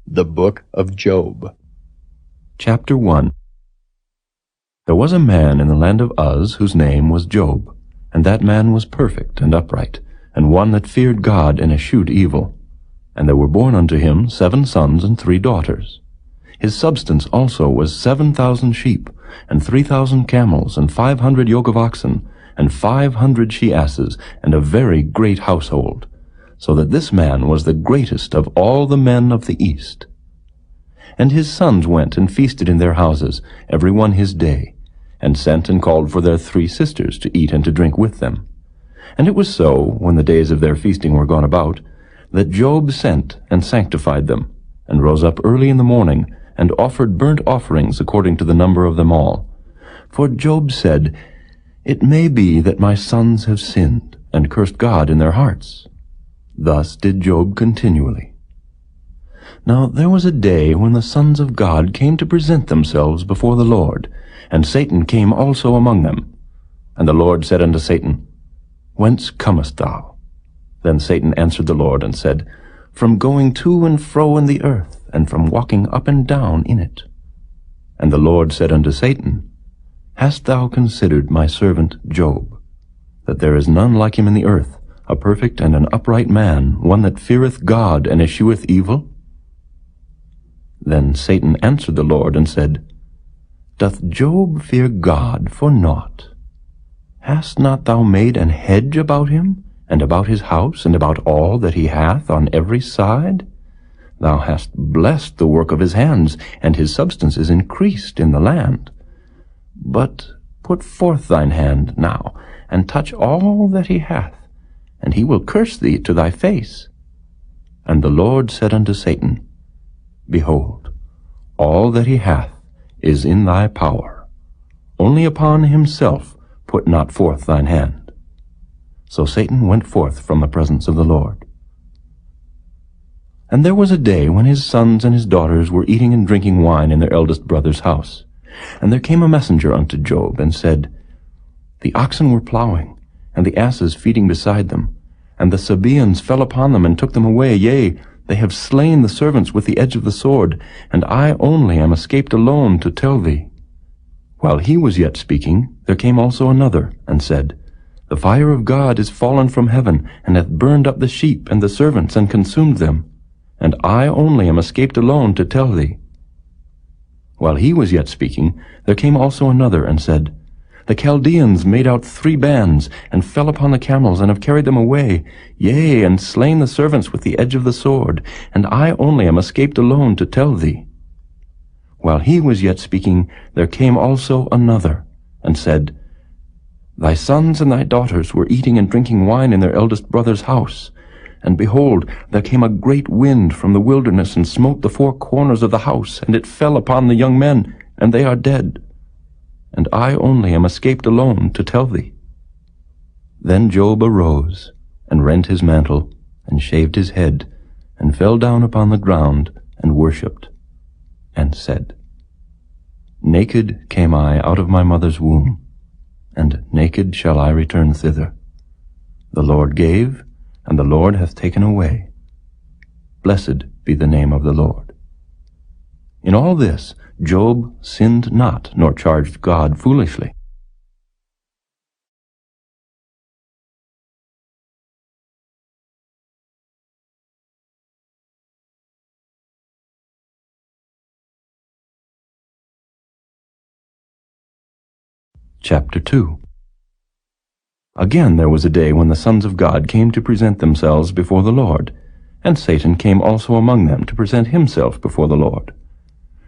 The Book of Job. Chapter 1. There was a man in the land of Uz whose name was Job, and that man was perfect and upright, and one that feared God and eschewed evil. And there were born unto him 7 sons and 3 daughters. His substance also was 7,000 sheep, and 3,000 camels, and 500 yoke of oxen, and 500 she-asses, and a very great household, so that this man was the greatest of all the men of the east. And his sons went and feasted in their houses, every one his day, and sent and called for their 3 sisters to eat and to drink with them. And it was so, when the days of their feasting were gone about, that Job sent and sanctified them, and rose up early in the morning, and offered burnt offerings according to the number of them all. For Job said, It may be that my sons have sinned, and cursed God in their hearts. Thus did Job continually. Now there was a day when the sons of God came to present themselves before the Lord, and Satan came also among them. And the Lord said unto Satan, Whence comest thou? Then Satan answered the Lord, and said, From going to and fro in the earth, and from walking up and down in it. And the Lord said unto Satan, Hast thou considered my servant Job, that there is none like him in the earth, a perfect and an upright man, one that feareth God and escheweth evil? Then Satan answered the Lord, and said, Doth Job fear God for naught? Hast not thou made an hedge about him, and about his house, and about all that he hath on every side? Thou hast blessed the work of his hands, and his substance is increased in the land. But put forth thine hand now, and touch all that he hath, and he will curse thee to thy face. And the Lord said unto Satan, Behold, all that he hath is in thy power. Only upon himself put not forth thine hand. So Satan went forth from the presence of the Lord. And there was a day when his sons and his daughters were eating and drinking wine in their eldest brother's house. And there came a messenger unto Job, and said, The oxen were plowing, and the asses feeding beside them, and the Sabaeans fell upon them and took them away. Yea, they have slain the servants with the edge of the sword, and I only am escaped alone to tell thee. While he was yet speaking, there came also another, and said, The fire of God is fallen from heaven, and hath burned up the sheep and the servants, and consumed them. And I only am escaped alone to tell thee. While he was yet speaking, there came also another, and said, The Chaldeans made out 3 bands, and fell upon the camels, and have carried them away, yea, and slain the servants with the edge of the sword, and I only am escaped alone to tell thee. While he was yet speaking, there came also another, and said, Thy sons and thy daughters were eating and drinking wine in their eldest brother's house. And behold, there came a great wind from the wilderness, and smote the 4 corners of the house, and it fell upon the young men, and they are dead. And I only am escaped alone to tell thee. Then Job arose, and rent his mantle, and shaved his head, and fell down upon the ground, and worshipped, and said, Naked came I out of my mother's womb, and naked shall I return thither. The Lord gave, and the Lord hath taken away. Blessed be the name of the Lord. In all this Job sinned not, nor charged God foolishly. Chapter 2. Again there was a day when the sons of God came to present themselves before the Lord, and Satan came also among them to present himself before the Lord.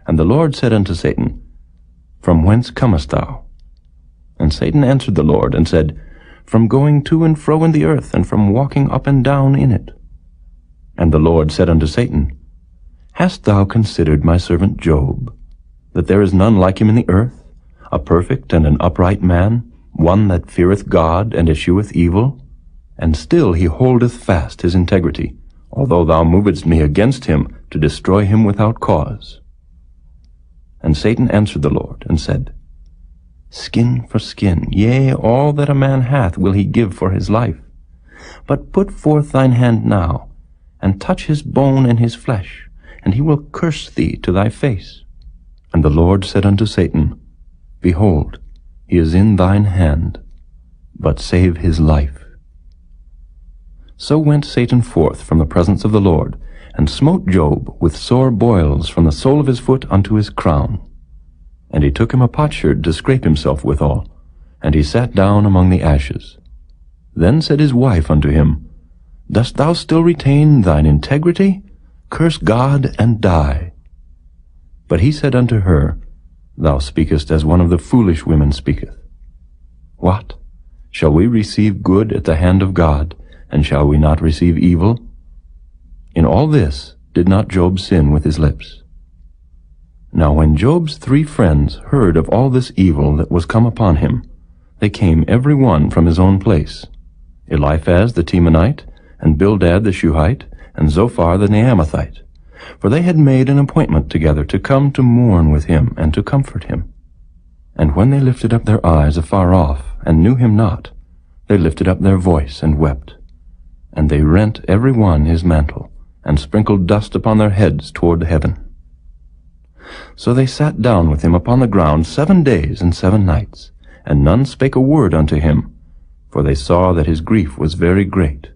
And the Lord said unto Satan, From whence comest thou? And Satan answered the Lord, and said, From going to and fro in the earth, and from walking up and down in it. And the Lord said unto Satan, Hast thou considered my servant Job, that there is none like him in the earth, a perfect and an upright man, one that feareth God and escheweth evil? And still he holdeth fast his integrity, although thou movedst me against him to destroy him without cause. And Satan answered the Lord, and said, Skin for skin, yea, all that a man hath will he give for his life. But put forth thine hand now, and touch his bone and his flesh, and he will curse thee to thy face. And the Lord said unto Satan, Behold, he is in thine hand, but save his life. So went Satan forth from the presence of the Lord, and smote Job with sore boils from the sole of his foot unto his crown. And he took him a potsherd to scrape himself withal, and he sat down among the ashes. Then said his wife unto him, Dost thou still retain thine integrity? Curse God and die. But he said unto her, Thou speakest as one of the foolish women speaketh. What? Shall we receive good at the hand of God, and shall we not receive evil? In all this did not Job sin with his lips. Now when Job's 3 friends heard of all this evil that was come upon him, they came every one from his own place, Eliphaz the Temanite, and Bildad the Shuhite, and Zophar the Naamathite, for they had made an appointment together to come to mourn with him and to comfort him. And when they lifted up their eyes afar off, and knew him not, they lifted up their voice and wept. And they rent every one his mantle, and sprinkled dust upon their heads toward heaven. So they sat down with him upon the ground 7 days and 7 nights, and none spake a word unto him, for they saw that his grief was very great.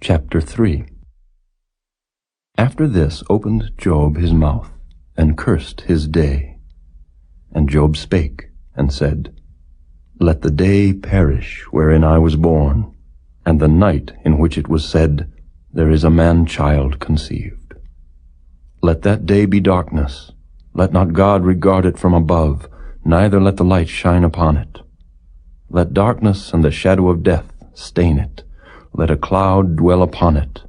Chapter 3. After this opened Job his mouth, and cursed his day. And Job spake, and said, Let the day perish wherein I was born, and the night in which it was said, There is a man-child conceived. Let that day be darkness, let not God regard it from above, neither let the light shine upon it. Let darkness and the shadow of death stain it, let a cloud dwell upon it,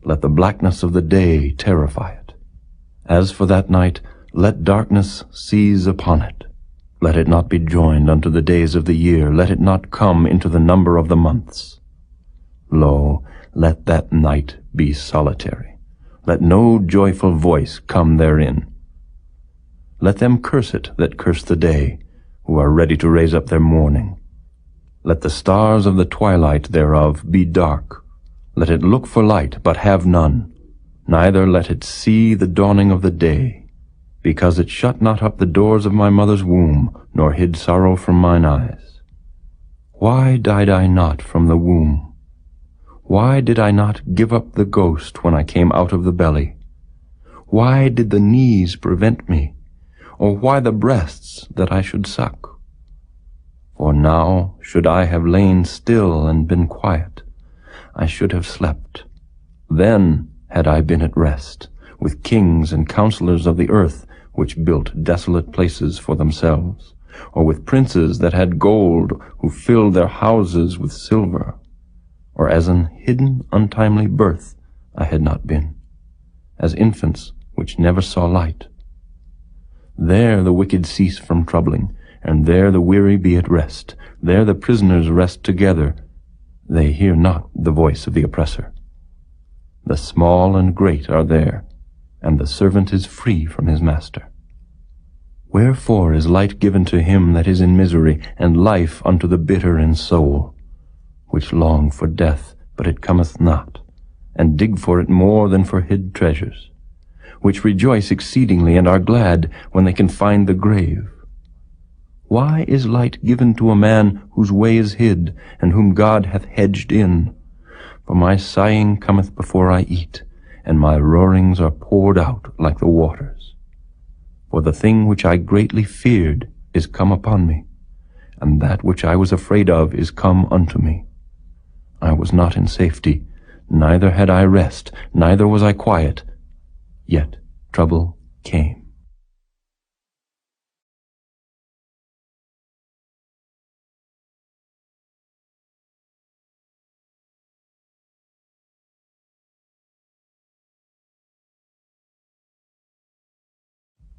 let the blackness of the day terrify it. As for that night, let darkness seize upon it. Let it not be joined unto the days of the year, let it not come into the number of the months. Lo, let that night be solitary. Let no joyful voice come therein. Let them curse it that curse the day, who are ready to raise up their mourning. Let the stars of the twilight thereof be dark. Let it look for light, but have none. Neither let it see the dawning of the day, because it shut not up the doors of my mother's womb, nor hid sorrow from mine eyes. Why died I not from the womb? Why did I not give up the ghost when I came out of the belly? Why did the knees prevent me, or why the breasts that I should suck? For now should I have lain still and been quiet, I should have slept. Then had I been at rest, with kings and counselors of the earth, which built desolate places for themselves, or with princes that had gold, who filled their houses with silver. Or as an hidden untimely birth I had not been, as infants which never saw light. There the wicked cease from troubling, and there the weary be at rest. There the prisoners rest together. They hear not the voice of the oppressor. The small and great are there, and the servant is free from his master. Wherefore is light given to him that is in misery, and life unto the bitter in soul, which long for death, but it cometh not, and dig for it more than for hid treasures, which rejoice exceedingly, and are glad when they can find the grave. Why is light given to a man whose way is hid, and whom God hath hedged in? For my sighing cometh before I eat, and my roarings are poured out like the waters. For the thing which I greatly feared is come upon me, and that which I was afraid of is come unto me. I was not in safety, neither had I rest, neither was I quiet, yet trouble came.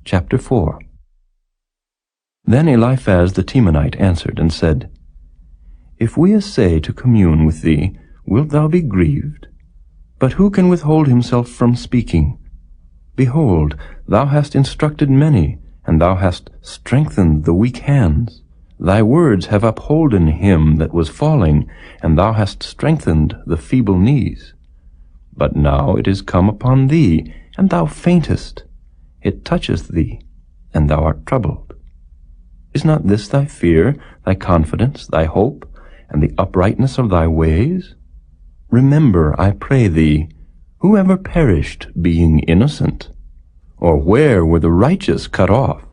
Chapter 4. Then Eliphaz the Temanite answered and said, If we essay to commune with thee, wilt thou be grieved? But who can withhold himself from speaking? Behold, thou hast instructed many, and thou hast strengthened the weak hands. Thy words have upholden him that was falling, and thou hast strengthened the feeble knees. But now it is come upon thee, and thou faintest. It toucheth thee, and thou art troubled. Is not this thy fear, thy confidence, thy hope, and the uprightness of thy ways? Remember, I pray thee, who ever perished being innocent? Or where were the righteous cut off?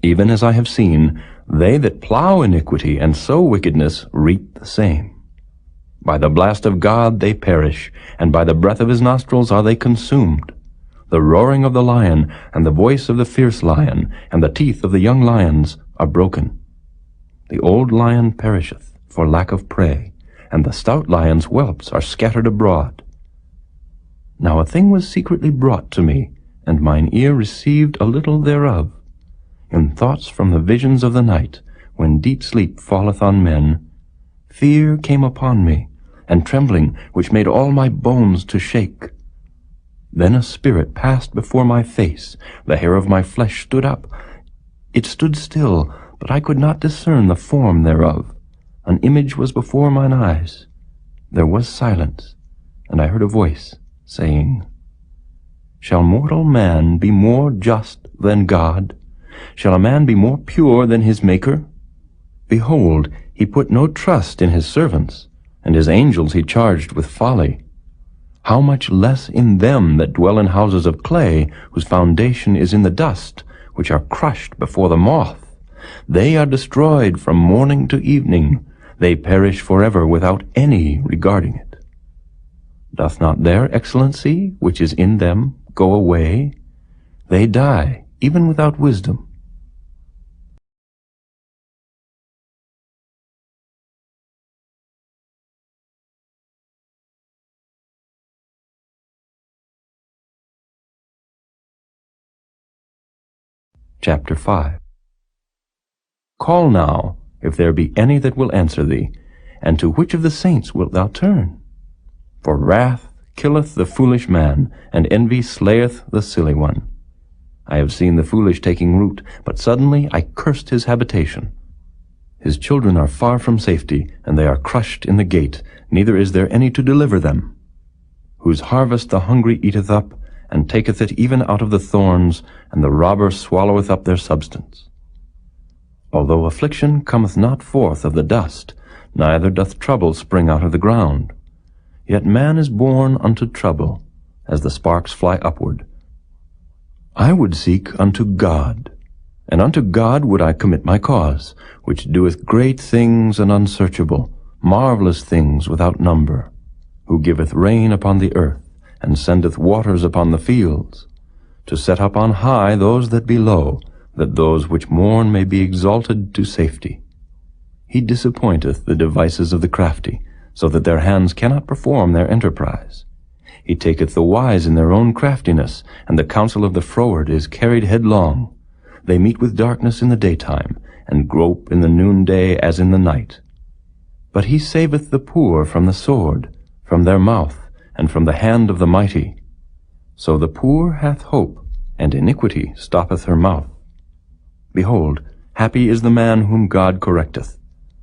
Even as I have seen, they that plow iniquity and sow wickedness reap the same. By the blast of God they perish, and by the breath of his nostrils are they consumed. The roaring of the lion, and the voice of the fierce lion, and the teeth of the young lions are broken. The old lion perisheth for lack of prey, and the stout lion's whelps are scattered abroad. Now a thing was secretly brought to me, and mine ear received a little thereof. In thoughts from the visions of the night, when deep sleep falleth on men, fear came upon me, and trembling, which made all my bones to shake. Then a spirit passed before my face, the hair of my flesh stood up. It stood still, but I could not discern the form thereof. An image was before mine eyes. There was silence, and I heard a voice, saying, Shall mortal man be more just than God? Shall a man be more pure than his Maker? Behold, he put no trust in his servants, and his angels he charged with folly. How much less in them that dwell in houses of clay, whose foundation is in the dust, which are crushed before the moth. They are destroyed from morning to evening. They perish forever without any regarding it. Doth not their excellency, which is in them, go away? They die, even without wisdom. Chapter 5. Call now, if there be any that will answer thee, and to which of the saints wilt thou turn? For wrath killeth the foolish man, and envy slayeth the silly one. I have seen the foolish taking root, but suddenly I cursed his habitation. His children are far from safety, and they are crushed in the gate, neither is there any to deliver them. Whose harvest the hungry eateth up, and taketh it even out of the thorns, and the robber swalloweth up their substance. Although affliction cometh not forth of the dust, neither doth trouble spring out of the ground, yet man is born unto trouble, as the sparks fly upward. I would seek unto God, and unto God would I commit my cause, which doeth great things and unsearchable, marvelous things without number, who giveth rain upon the earth, and sendeth waters upon the fields, to set up on high those that be low, that those which mourn may be exalted to safety. He disappointeth the devices of the crafty, so that their hands cannot perform their enterprise. He taketh the wise in their own craftiness, and the counsel of the froward is carried headlong. They meet with darkness in the daytime, and grope in the noonday as in the night. But he saveth the poor from the sword, from their mouth, and from the hand of the mighty. So the poor hath hope, and iniquity stoppeth her mouth. Behold, happy is the man whom God correcteth.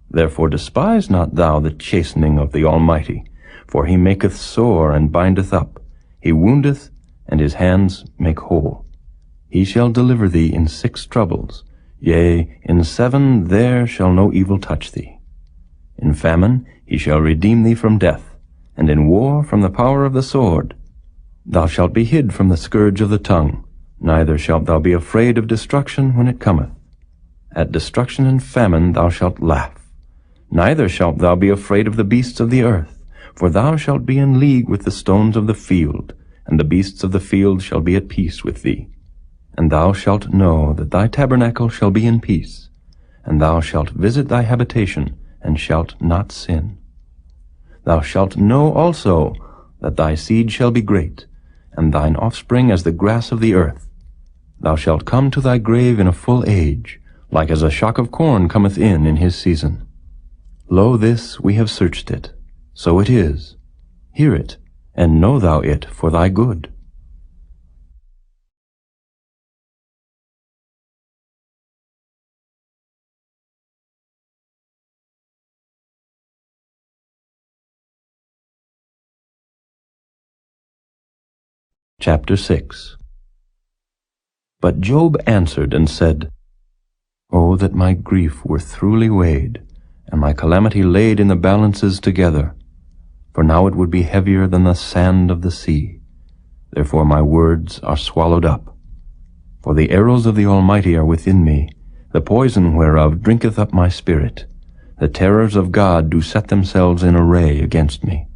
Therefore despise not thou the chastening of the Almighty, for he maketh sore and bindeth up. He woundeth, and his hands make whole. He shall deliver thee in 6 troubles. Yea, in 7 there shall no evil touch thee. In famine he shall redeem thee from death, and in war from the power of the sword. Thou shalt be hid from the scourge of the tongue, neither shalt thou be afraid of destruction when it cometh. At destruction and famine thou shalt laugh. Neither shalt thou be afraid of the beasts of the earth, for thou shalt be in league with the stones of the field, and the beasts of the field shall be at peace with thee. And thou shalt know that thy tabernacle shall be in peace, and thou shalt visit thy habitation, and shalt not sin. Thou shalt know also that thy seed shall be great, and thine offspring as the grass of the earth. Thou shalt come to thy grave in a full age, like as a shock of corn cometh in his season. Lo, this we have searched it, so it is. Hear it, and know thou it for thy good. Chapter 6. But Job answered and said, O that my grief were throughly weighed, and my calamity laid in the balances together! For now it would be heavier than the sand of the sea. Therefore my words are swallowed up. For the arrows of the Almighty are within me, the poison whereof drinketh up my spirit. The terrors of God do set themselves in array against me.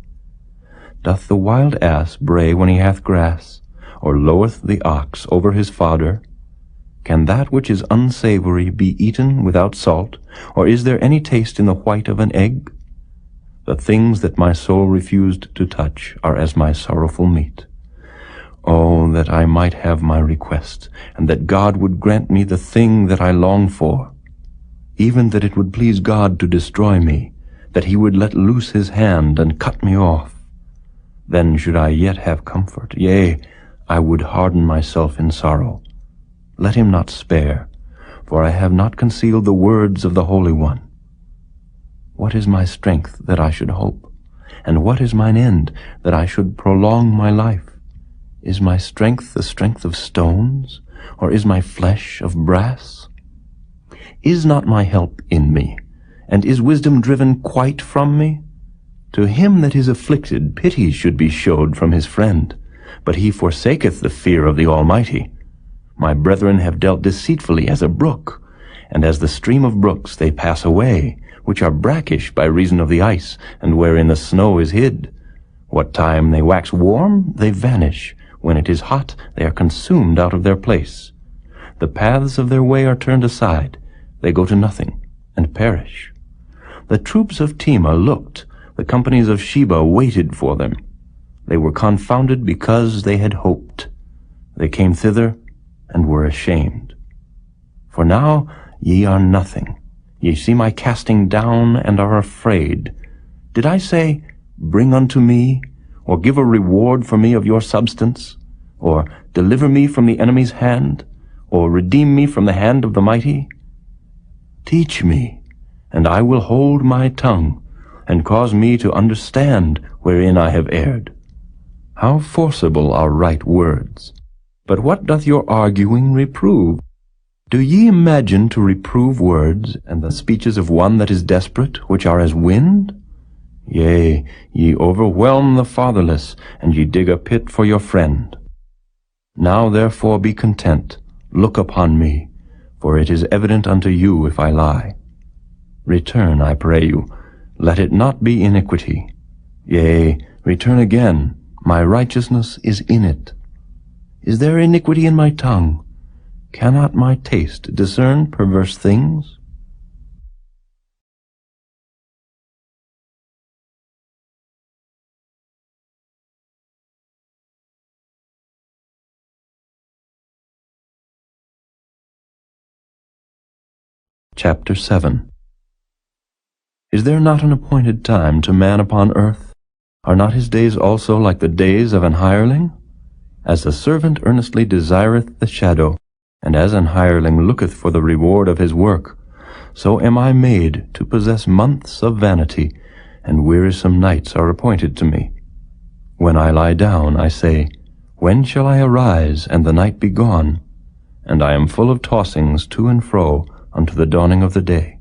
Doth the wild ass bray when he hath grass, or loweth the ox over his fodder? Can that which is unsavory be eaten without salt, or is there any taste in the white of an egg? The things that my soul refused to touch are as my sorrowful meat. Oh, that I might have my request, and that God would grant me the thing that I long for, even that it would please God to destroy me, that he would let loose his hand and cut me off. Then should I yet have comfort, yea, I would harden myself in sorrow. Let him not spare, for I have not concealed the words of the Holy One. What is my strength that I should hope? And what is mine end that I should prolong my life? Is my strength the strength of stones, or is my flesh of brass? Is not my help in me, and is wisdom driven quite from me? To him that is afflicted pity should be showed from his friend, but he forsaketh the fear of the Almighty. My brethren have dealt deceitfully as a brook, and as the stream of brooks they pass away, which are brackish by reason of the ice, and wherein the snow is hid. What time they wax warm, they vanish. When it is hot, they are consumed out of their place. The paths of their way are turned aside. They go to nothing, and perish. The troops of Tema looked. The companies of Sheba waited for them. They were confounded because they had hoped. They came thither, and were ashamed. For now ye are nothing. Ye see my casting down, and are afraid. Did I say, Bring unto me, or give a reward for me of your substance, or deliver me from the enemy's hand, or redeem me from the hand of the mighty? Teach me, and I will hold my tongue, and cause me to understand wherein I have erred. How forcible are right words! But what doth your arguing reprove? Do ye imagine to reprove words, and the speeches of one that is desperate, which are as wind? Yea, ye overwhelm the fatherless, and ye dig a pit for your friend. Now therefore be content, look upon me, for it is evident unto you if I lie. Return, I pray you, let it not be iniquity. Yea, return again, my righteousness is in it. Is there iniquity in my tongue? Cannot my taste discern perverse things? Chapter 7. Is there not an appointed time to man upon earth? Are not his days also like the days of an hireling? As the servant earnestly desireth the shadow, and as an hireling looketh for the reward of his work, so am I made to possess months of vanity, and wearisome nights are appointed to me. When I lie down, I say, When shall I arise, and the night be gone? And I am full of tossings to and fro unto the dawning of the day.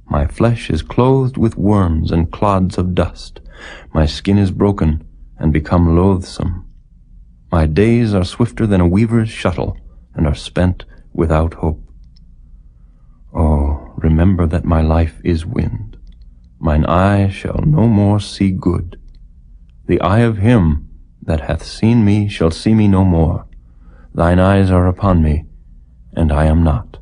My flesh is clothed with worms and clods of dust. My skin is broken and become loathsome. My days are swifter than a weaver's shuttle, and are spent without hope. Oh, remember that my life is wind. Mine eye shall no more see good. The eye of him that hath seen me shall see me no more. Thine eyes are upon me, and I am not.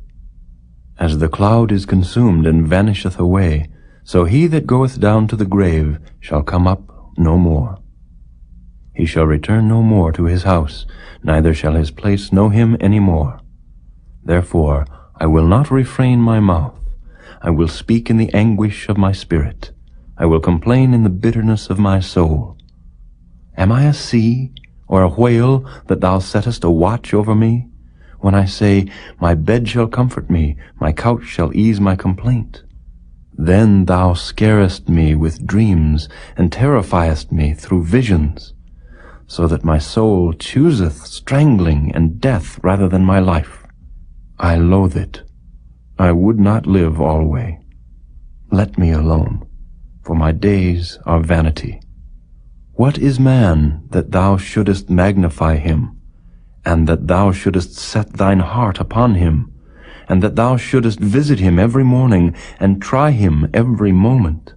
As the cloud is consumed and vanisheth away, so he that goeth down to the grave shall come up no more. He shall return no more to his house, neither shall his place know him any more. Therefore I will not refrain my mouth. I will speak in the anguish of my spirit. I will complain in the bitterness of my soul. Am I a sea or a whale that thou settest a watch over me? When I say, My bed shall comfort me, my couch shall ease my complaint. Then thou scarest me with dreams, and terrifiest me through visions. so that my soul chooseth strangling and death rather than my life. I loathe it. I would not live alway. Let me alone, for my days are vanity. What is man that thou shouldest magnify him, and that thou shouldest set thine heart upon him, and that thou shouldest visit him every morning, and try him every moment?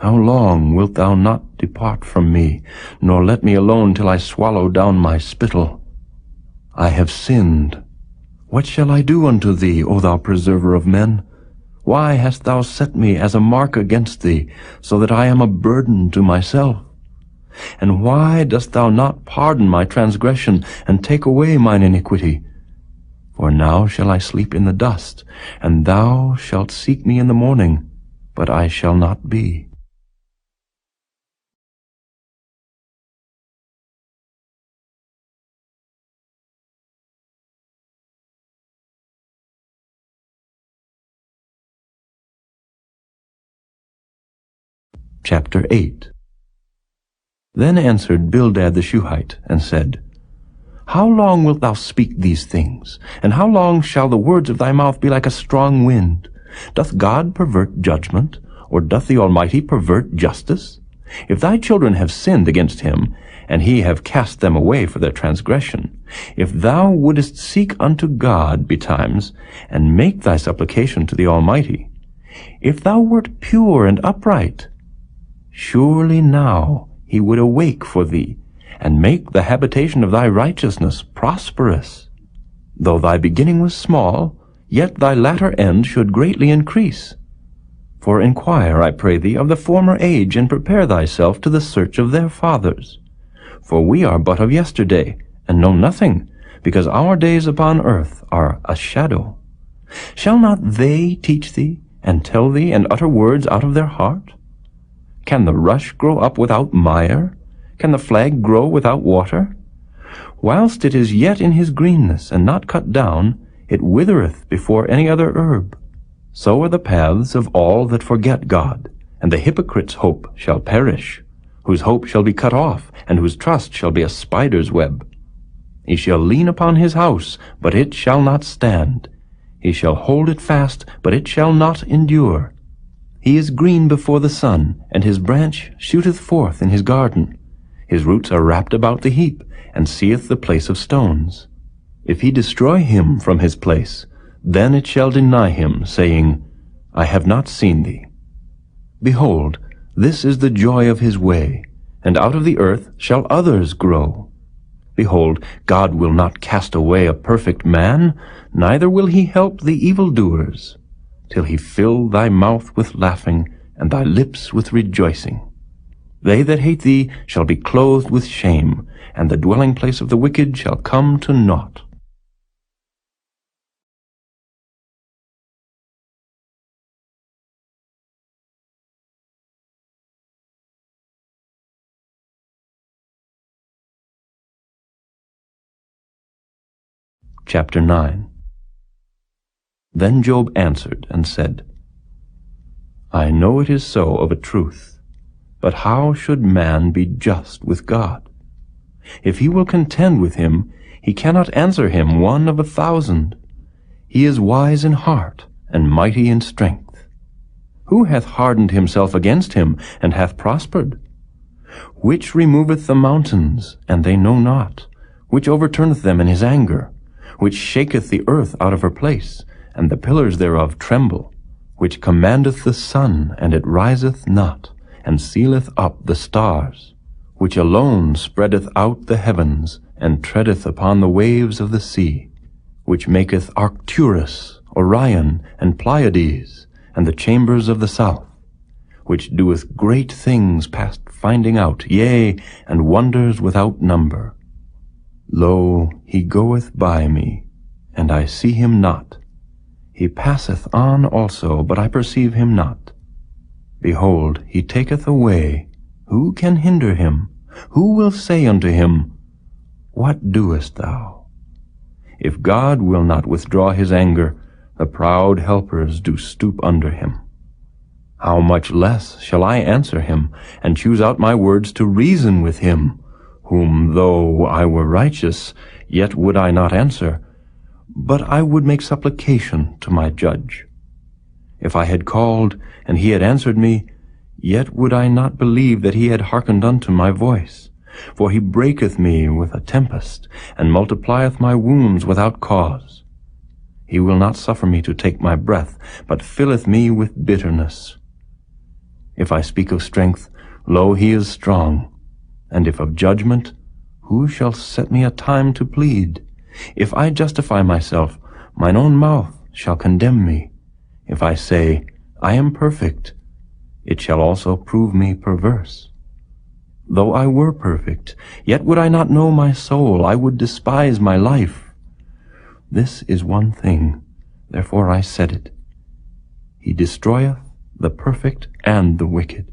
How long wilt thou not depart from me, nor let me alone till I swallow down my spittle? I have sinned. What shall I do unto thee, O thou preserver of men? Why hast thou set me as a mark against thee, so that I am a burden to myself? And why dost thou not pardon my transgression, and take away mine iniquity? For now shall I sleep in the dust, and thou shalt seek me in the morning, but I shall not be. Chapter 8. Then answered Bildad the Shuhite, and said, How long wilt thou speak these things? And how long shall the words of thy mouth be like a strong wind? Doth God pervert judgment, or doth the Almighty pervert justice? If thy children have sinned against him, and he have cast them away for their transgression, if thou wouldest seek unto God betimes, and make thy supplication to the Almighty, if thou wert pure and upright, surely now he would awake for thee, and make the habitation of thy righteousness prosperous. Though thy beginning was small, yet thy latter end should greatly increase. For inquire, I pray thee, of the former age, and prepare thyself to the search of their fathers. For we are but of yesterday, and know nothing, because our days upon earth are a shadow. Shall not they teach thee, and tell thee, and utter words out of their heart? Can the rush grow up without mire? Can the flag grow without water? Whilst it is yet in his greenness, and not cut down, it withereth before any other herb. So are the paths of all that forget God, and the hypocrite's hope shall perish, whose hope shall be cut off, and whose trust shall be a spider's web. He shall lean upon his house, but it shall not stand. He shall hold it fast, but it shall not endure. He is green before the sun, and his branch shooteth forth in his garden. His roots are wrapped about the heap, and seeth the place of stones. If he destroy him from his place, then it shall deny him, saying, I have not seen thee. Behold, this is the joy of his way, and out of the earth shall others grow. Behold, God will not cast away a perfect man, neither will he help the evildoers, till he fill thy mouth with laughing, and thy lips with rejoicing. They that hate thee shall be clothed with shame, and the dwelling place of the wicked shall come to naught. Chapter 9. Then Job answered and said, I know it is so of a truth, but how should man be just with God? If he will contend with him, he cannot answer him 1 of 1,000. He is wise in heart, and mighty in strength. Who hath hardened himself against him, and hath prospered? Which removeth the mountains, and they know not? Which overturneth them in his anger? Which shaketh the earth out of her place, and the pillars thereof tremble? Which commandeth the sun, and it riseth not, and sealeth up the stars? Which alone spreadeth out the heavens, and treadeth upon the waves of the sea? Which maketh Arcturus, Orion, and Pleiades, and the chambers of the south? Which doeth great things past finding out, yea, and wonders without number? Lo, he goeth by me, and I see him not. He passeth on also, but I perceive him not. Behold, he taketh away. Who can hinder him? Who will say unto him, What doest thou? If God will not withdraw his anger, the proud helpers do stoop under him. How much less shall I answer him, and choose out my words to reason with him? whom though I were righteous, yet would I not answer, but I would make supplication to my judge. If I had called, and he had answered me, yet would I not believe that he had hearkened unto my voice. For he breaketh me with a tempest, and multiplieth my wounds without cause. He will not suffer me to take my breath, but filleth me with bitterness. If I speak of strength, lo, he is strong. And if of judgment, who shall set me a time to plead? If I justify myself, mine own mouth shall condemn me. If I say, I am perfect, it shall also prove me perverse. Though I were perfect, yet would I not know my soul, I would despise my life. This is one thing, therefore I said it. He destroyeth the perfect and the wicked.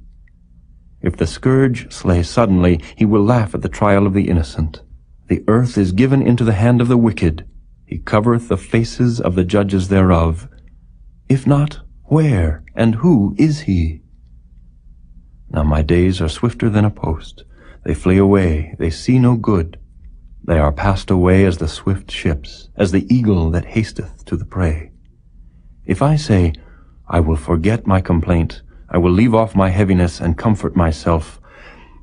If the scourge slay suddenly, he will laugh at the trial of the innocent. The earth is given into the hand of the wicked. He covereth the faces of the judges thereof. If not, where and who is he? Now my days are swifter than a post. They flee away, they see no good. They are passed away as the swift ships, as the eagle that hasteth to the prey. If I say, I will forget my complaint, I will leave off my heaviness and comfort myself,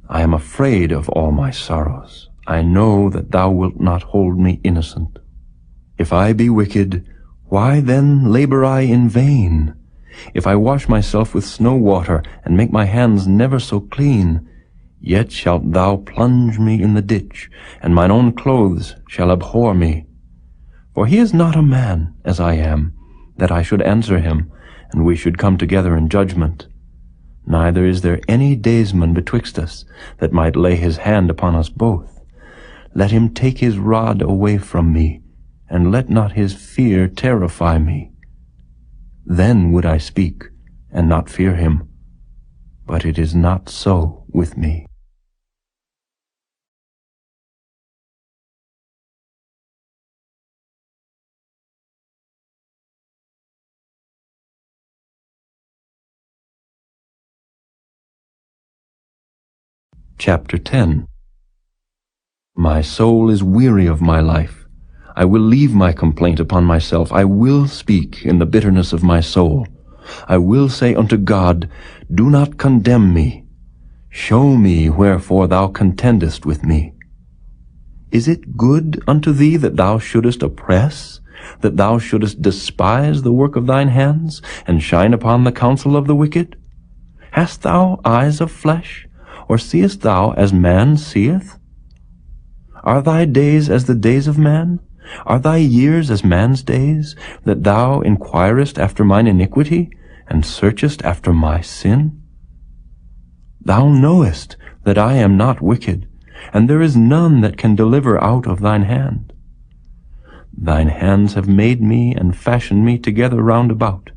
I am afraid of all my sorrows. I know that thou wilt not hold me innocent. If I be wicked, why then labor I in vain? If I wash myself with snow water, and make my hands never so clean, yet shalt thou plunge me in the ditch, and mine own clothes shall abhor me. For he is not a man, as I am, that I should answer him, and we should come together in judgment. Neither is there any daysman betwixt us, that might lay his hand upon us both. Let him take his rod away from me, and let not his fear terrify me. Then would I speak, and not fear him. But it is not so with me. Chapter 10. My soul is weary of my life. I will leave my complaint upon myself. I will speak in the bitterness of my soul. I will say unto God, do not condemn me. Show me wherefore thou contendest with me. Is it good unto thee that thou shouldest oppress, that thou shouldest despise the work of thine hands, and shine upon the counsel of the wicked? Hast thou eyes of flesh, or seest thou as man seeth? Are thy days as the days of man? Are thy years as man's days, that thou inquirest after mine iniquity, and searchest after my sin? Thou knowest that I am not wicked, and there is none that can deliver out of thine hand. Thine hands have made me and fashioned me together round about,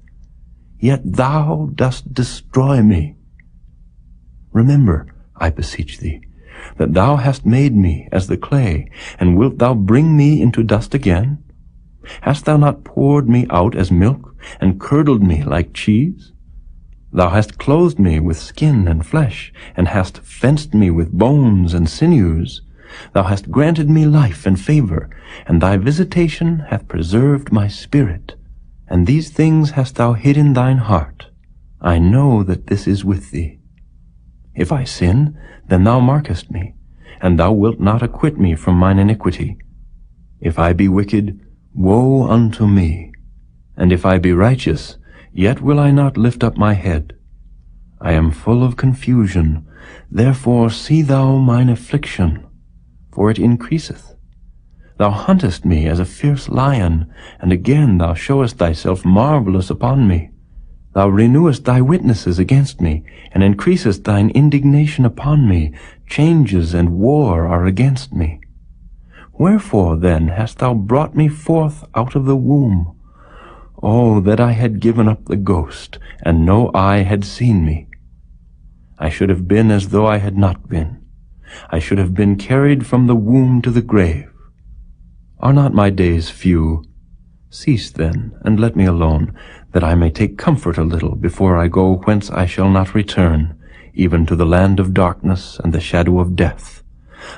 yet thou dost destroy me. Remember, I beseech thee, that thou hast made me as the clay, and wilt thou bring me into dust again? Hast thou not poured me out as milk, and curdled me like cheese? Thou hast clothed me with skin and flesh, and hast fenced me with bones and sinews. Thou hast granted me life and favor, and thy visitation hath preserved my spirit. And these things hast thou hid in thine heart. I know that this is with thee. If I sin, then thou markest me, and thou wilt not acquit me from mine iniquity. If I be wicked, woe unto me. And if I be righteous, yet will I not lift up my head. I am full of confusion, therefore see thou mine affliction, for it increaseth. Thou huntest me as a fierce lion, and again thou showest thyself marvelous upon me. Thou renewest thy witnesses against me, and increasest thine indignation upon me. Changes and war are against me. Wherefore then hast thou brought me forth out of the womb? Oh, that I had given up the ghost, and no eye had seen me. I should have been as though I had not been. I should have been carried from the womb to the grave. Are not my days few? Cease then, and let me alone, that I may take comfort a little before I go whence I shall not return, even to the land of darkness and the shadow of death,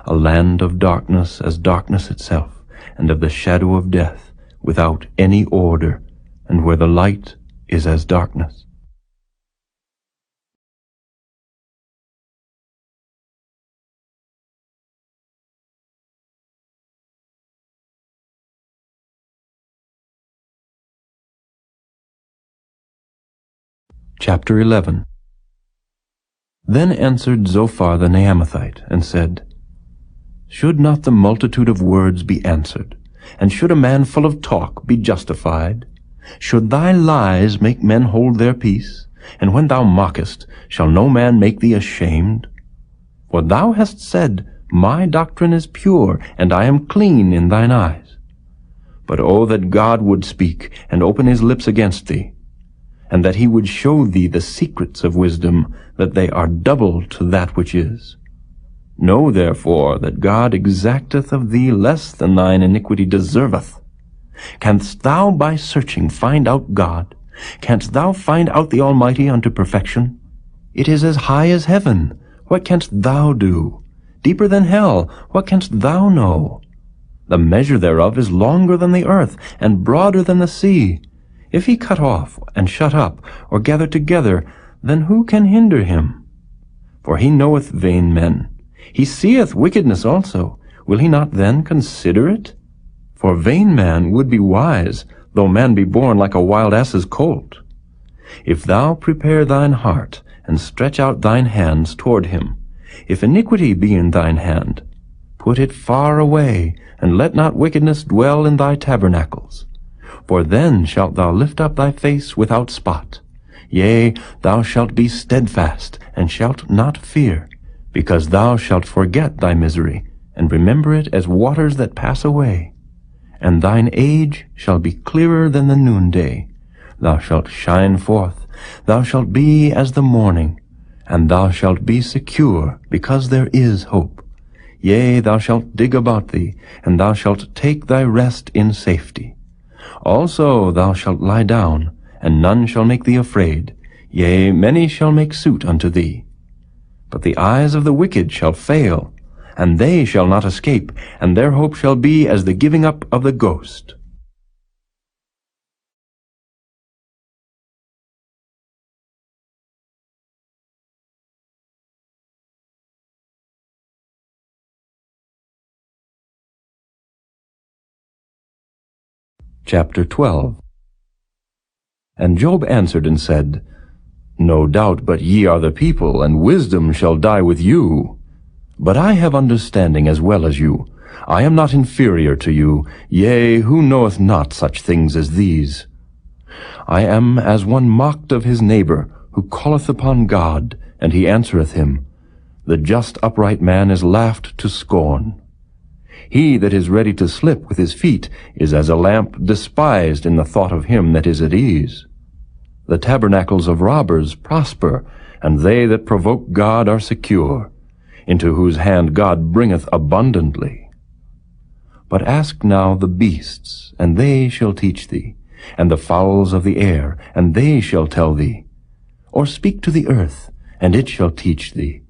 a land of darkness as darkness itself, and of the shadow of death, without any order, and where the light is as darkness. Chapter 11. Then answered Zophar the Naamathite, and said, Should not the multitude of words be answered, and should a man full of talk be justified? Should thy lies make men hold their peace? And when thou mockest, shall no man make thee ashamed? For thou hast said, My doctrine is pure, and I am clean in thine eyes. But oh, that God would speak, and open his lips against thee, and that he would show thee the secrets of wisdom, that they are double to that which is. Know therefore that God exacteth of thee less than thine iniquity deserveth. Canst thou by searching find out God? Canst thou find out the Almighty unto perfection? It is as high as heaven. What canst thou do? Deeper than hell. What canst thou know? The measure thereof is longer than the earth, and broader than the sea. If he cut off, and shut up, or gather together, then who can hinder him? For he knoweth vain men. He seeth wickedness also. Will he not then consider it? For vain man would be wise, though man be born like a wild ass's colt. If thou prepare thine heart, and stretch out thine hands toward him, if iniquity be in thine hand, put it far away, and let not wickedness dwell in thy tabernacles. For then shalt thou lift up thy face without spot. Yea, thou shalt be steadfast, and shalt not fear, because thou shalt forget thy misery, and remember it as waters that pass away. And thine age shall be clearer than the noonday. Thou shalt shine forth, thou shalt be as the morning, and thou shalt be secure, because there is hope. Yea, thou shalt dig about thee, and thou shalt take thy rest in safety. Also thou shalt lie down, and none shall make thee afraid. Yea, many shall make suit unto thee. But the eyes of the wicked shall fail, and they shall not escape, and their hope shall be as the giving up of the ghost. Chapter 12. And Job answered and said, No doubt but ye are the people, and wisdom shall die with you. But I have understanding as well as you. I am not inferior to you. Yea, who knoweth not such things as these? I am as one mocked of his neighbor, who calleth upon God, and he answereth him. The just upright man is laughed to scorn. He that is ready to slip with his feet is as a lamp despised in the thought of him that is at ease. The tabernacles of robbers prosper, and they that provoke God are secure, into whose hand God bringeth abundantly. But ask now the beasts, and they shall teach thee, and the fowls of the air, and they shall tell thee. Or speak to the earth, and it shall teach thee.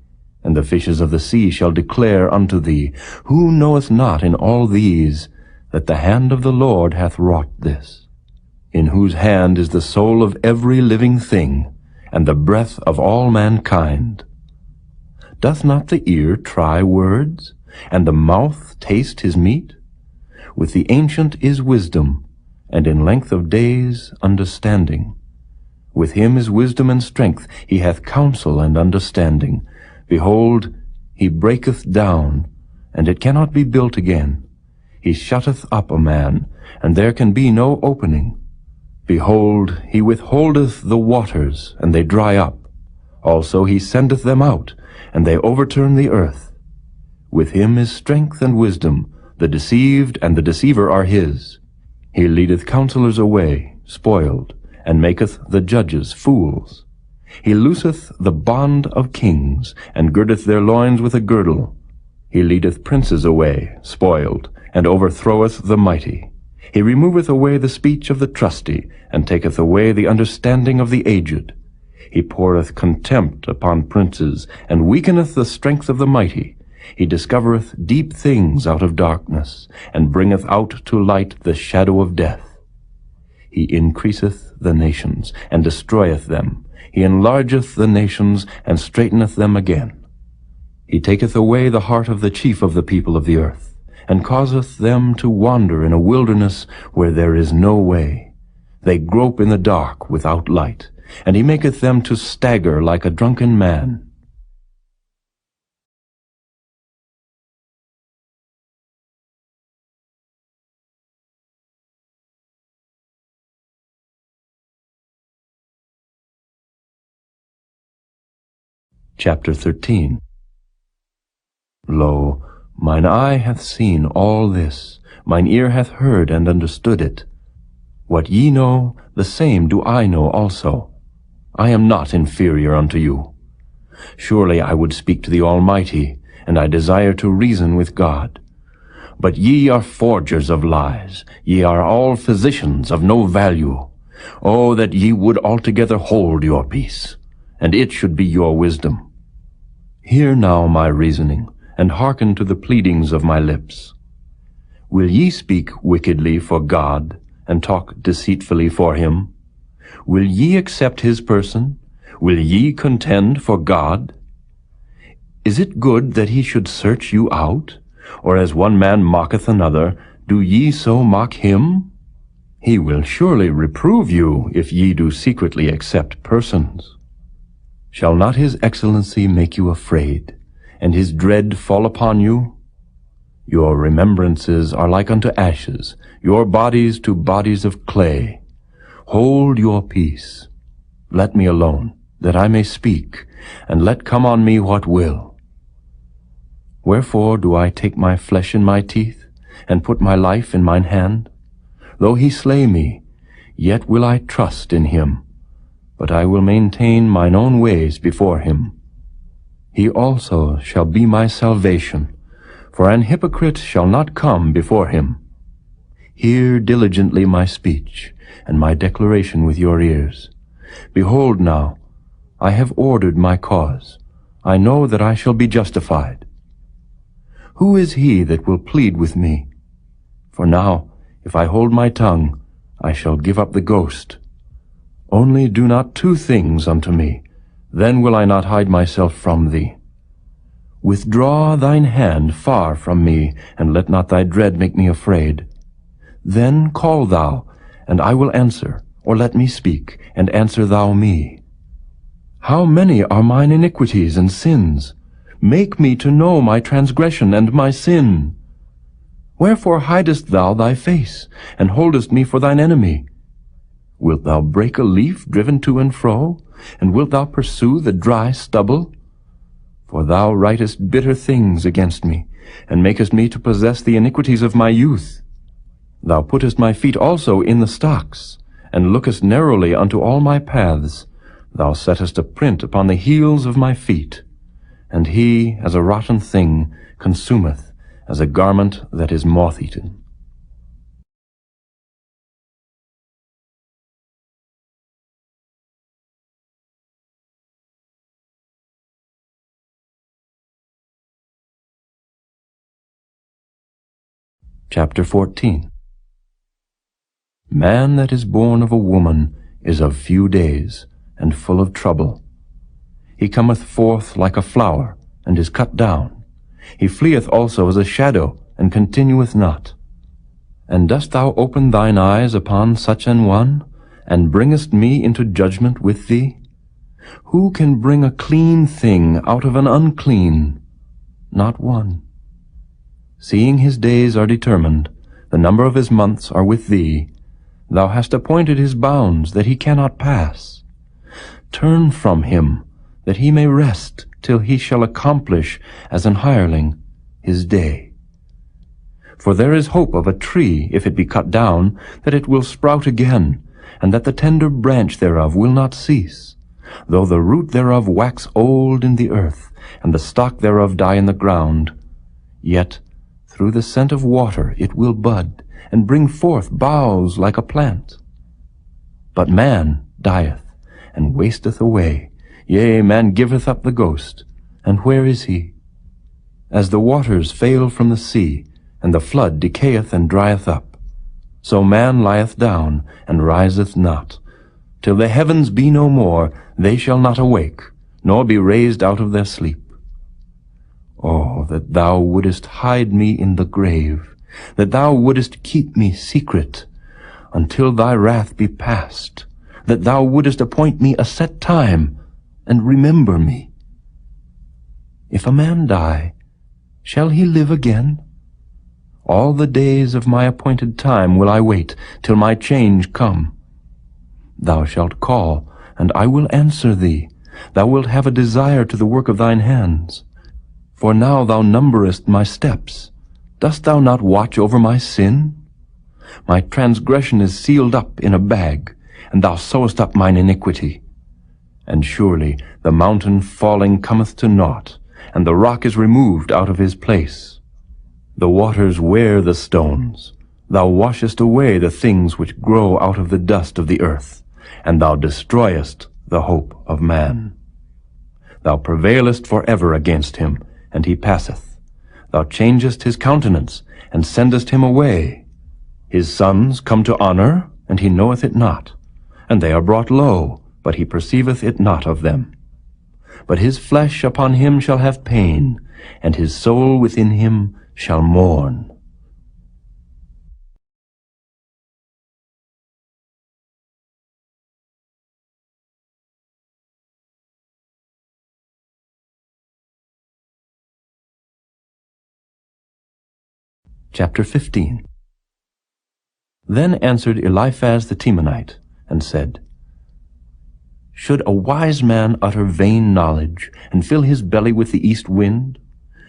And the fishes of the sea shall declare unto thee, Who knoweth not in all these that the hand of the Lord hath wrought this? In whose hand is the soul of every living thing, and the breath of all mankind? Doth not the ear try words, and the mouth taste his meat? With the ancient is wisdom, and in length of days understanding. With him is wisdom and strength, he hath counsel and understanding. Behold, he breaketh down, and it cannot be built again. He shutteth up a man, and there can be no opening. Behold, he withholdeth the waters, and they dry up. Also he sendeth them out, and they overturn the earth. With him is strength and wisdom. The deceived and the deceiver are his. He leadeth counselors away, spoiled, and maketh the judges fools. He looseth the bond of kings, and girdeth their loins with a girdle. He leadeth princes away, spoiled, and overthroweth the mighty. He removeth away the speech of the trusty, and taketh away the understanding of the aged. He poureth contempt upon princes, and weakeneth the strength of the mighty. He discovereth deep things out of darkness, and bringeth out to light the shadow of death. He increaseth the nations, and destroyeth them. He enlargeth the nations, and straighteneth them again. He taketh away the heart of the chief of the people of the earth, and causeth them to wander in a wilderness where there is no way. They grope in the dark without light, and he maketh them to stagger like a drunken man. Chapter 13. Lo, mine eye hath seen all this, mine ear hath heard and understood it. What ye know, the same do I know also. I am not inferior unto you. Surely I would speak to the Almighty, and I desire to reason with God. But ye are forgers of lies, ye are all physicians of no value. Oh, that ye would altogether hold your peace, and it should be your wisdom. Hear now my reasoning, and hearken to the pleadings of my lips. Will ye speak wickedly for God, and talk deceitfully for him? Will ye accept his person? Will ye contend for God? Is it good that he should search you out? Or as one man mocketh another, do ye so mock him? He will surely reprove you, if ye do secretly accept persons. Shall not his excellency make you afraid, and his dread fall upon you? Your remembrances are like unto ashes, your bodies to bodies of clay. Hold your peace. Let me alone, that I may speak, and let come on me what will. Wherefore do I take my flesh in my teeth, and put my life in mine hand? Though he slay me, yet will I trust in him. But I will maintain mine own ways before him. He also shall be my salvation, for an hypocrite shall not come before him. Hear diligently my speech, and my declaration with your ears. Behold now, I have ordered my cause. I know that I shall be justified. Who is he that will plead with me? For now, if I hold my tongue, I shall give up the ghost. Only do not two things unto me, then will I not hide myself from thee. Withdraw thine hand far from me, and let not thy dread make me afraid. Then call thou, and I will answer, or let me speak, and answer thou me. How many are mine iniquities and sins? Make me to know my transgression and my sin. Wherefore hidest thou thy face, and holdest me for thine enemy? Wilt thou break a leaf driven to and fro, and wilt thou pursue the dry stubble? For thou writest bitter things against me, and makest me to possess the iniquities of my youth. Thou puttest my feet also in the stocks, and lookest narrowly unto all my paths. Thou settest a print upon the heels of my feet. And he, as a rotten thing, consumeth, as a garment that is moth-eaten. Chapter 14. Man that is born of a woman is of few days, and full of trouble. He cometh forth like a flower, and is cut down. He fleeth also as a shadow, and continueth not. And dost thou open thine eyes upon such an one, and bringest me into judgment with thee? Who can bring a clean thing out of an unclean? Not one. Seeing his days are determined, the number of his months are with thee, thou hast appointed his bounds that he cannot pass. Turn from him, that he may rest till he shall accomplish, as an hireling, his day. For there is hope of a tree, if it be cut down, that it will sprout again, and that the tender branch thereof will not cease, though the root thereof wax old in the earth, and the stock thereof die in the ground. Yet through the scent of water it will bud, and bring forth boughs like a plant. But man dieth, and wasteth away. Yea, man giveth up the ghost. And where is he? As the waters fail from the sea, and the flood decayeth and drieth up, so man lieth down, and riseth not. Till the heavens be no more, they shall not awake, nor be raised out of their sleep. Oh, that thou wouldest hide me in the grave, that thou wouldest keep me secret, until thy wrath be past, that thou wouldest appoint me a set time, and remember me. If a man die, shall he live again? All the days of my appointed time will I wait, till my change come. Thou shalt call, and I will answer thee. Thou wilt have a desire to the work of thine hands. For now thou numberest my steps. Dost thou not watch over my sin? My transgression is sealed up in a bag, and thou sewest up mine iniquity. And surely the mountain falling cometh to naught, and the rock is removed out of his place. The waters wear the stones. Thou washest away the things which grow out of the dust of the earth, and thou destroyest the hope of man. Thou prevailest for ever against him, and he passeth. Thou changest his countenance, and sendest him away. His sons come to honor, and he knoweth it not, and they are brought low, but he perceiveth it not of them. But his flesh upon him shall have pain, and his soul within him shall mourn. Chapter 15. Then answered Eliphaz the Temanite, and said, Should a wise man utter vain knowledge, and fill his belly with the east wind?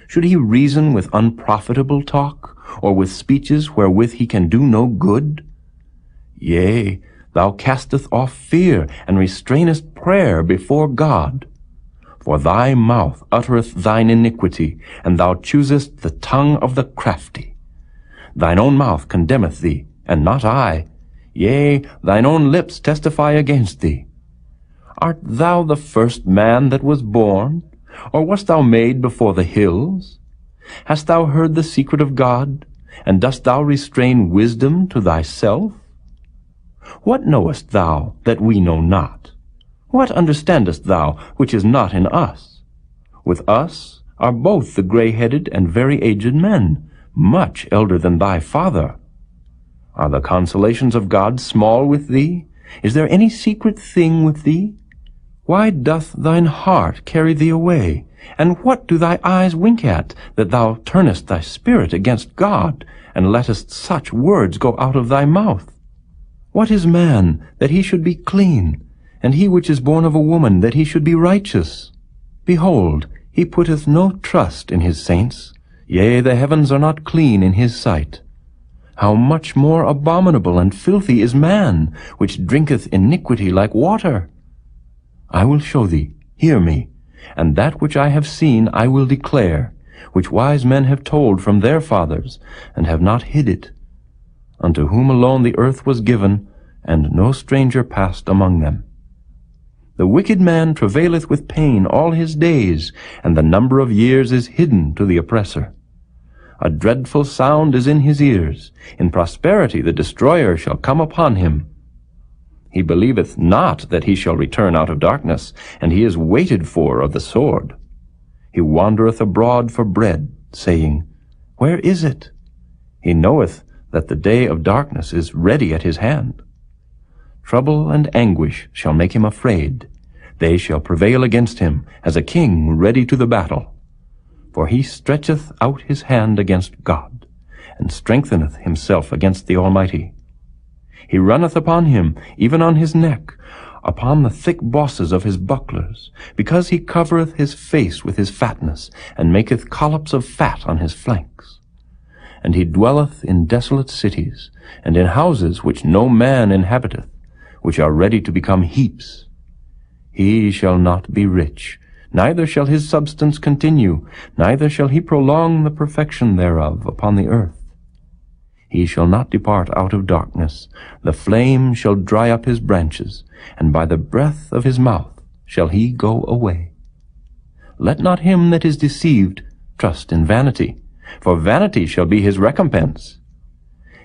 Should he reason with unprofitable talk, or with speeches wherewith he can do no good? Yea, thou casteth off fear, and restrainest prayer before God. For thy mouth uttereth thine iniquity, and thou choosest the tongue of the crafty. Thine own mouth condemneth thee, and not I. Yea, thine own lips testify against thee. Art thou the first man that was born? Or wast thou made before the hills? Hast thou heard the secret of God? And dost thou restrain wisdom to thyself? What knowest thou that we know not? What understandest thou which is not in us? With us are both the gray-headed and very aged men, much elder than thy father. Are the consolations of God small with thee? Is there any secret thing with thee? Why doth thine heart carry thee away? And what do thy eyes wink at, that thou turnest thy spirit against God, and lettest such words go out of thy mouth? What is man, that he should be clean, and he which is born of a woman, that he should be righteous? Behold, he putteth no trust in his saints. Yea, the heavens are not clean in his sight. How much more abominable and filthy is man, which drinketh iniquity like water? I will show thee, hear me, and that which I have seen I will declare, which wise men have told from their fathers, and have not hid it, unto whom alone the earth was given, and no stranger passed among them. The wicked man travaileth with pain all his days, and the number of years is hidden to the oppressor. A dreadful sound is in his ears. In prosperity the destroyer shall come upon him. He believeth not that he shall return out of darkness, and he is waited for of the sword. He wandereth abroad for bread, saying, Where is it? He knoweth that the day of darkness is ready at his hand. Trouble and anguish shall make him afraid. They shall prevail against him, as a king ready to the battle. For he stretcheth out his hand against God, and strengtheneth himself against the Almighty. He runneth upon him, even on his neck, upon the thick bosses of his bucklers, because he covereth his face with his fatness, and maketh collops of fat on his flanks. And he dwelleth in desolate cities, and in houses which no man inhabiteth, which are ready to become heaps. He shall not be rich, neither shall his substance continue, neither shall he prolong the perfection thereof upon the earth. He shall not depart out of darkness, the flame shall dry up his branches, and by the breath of his mouth shall he go away. Let not him that is deceived trust in vanity, for vanity shall be his recompense.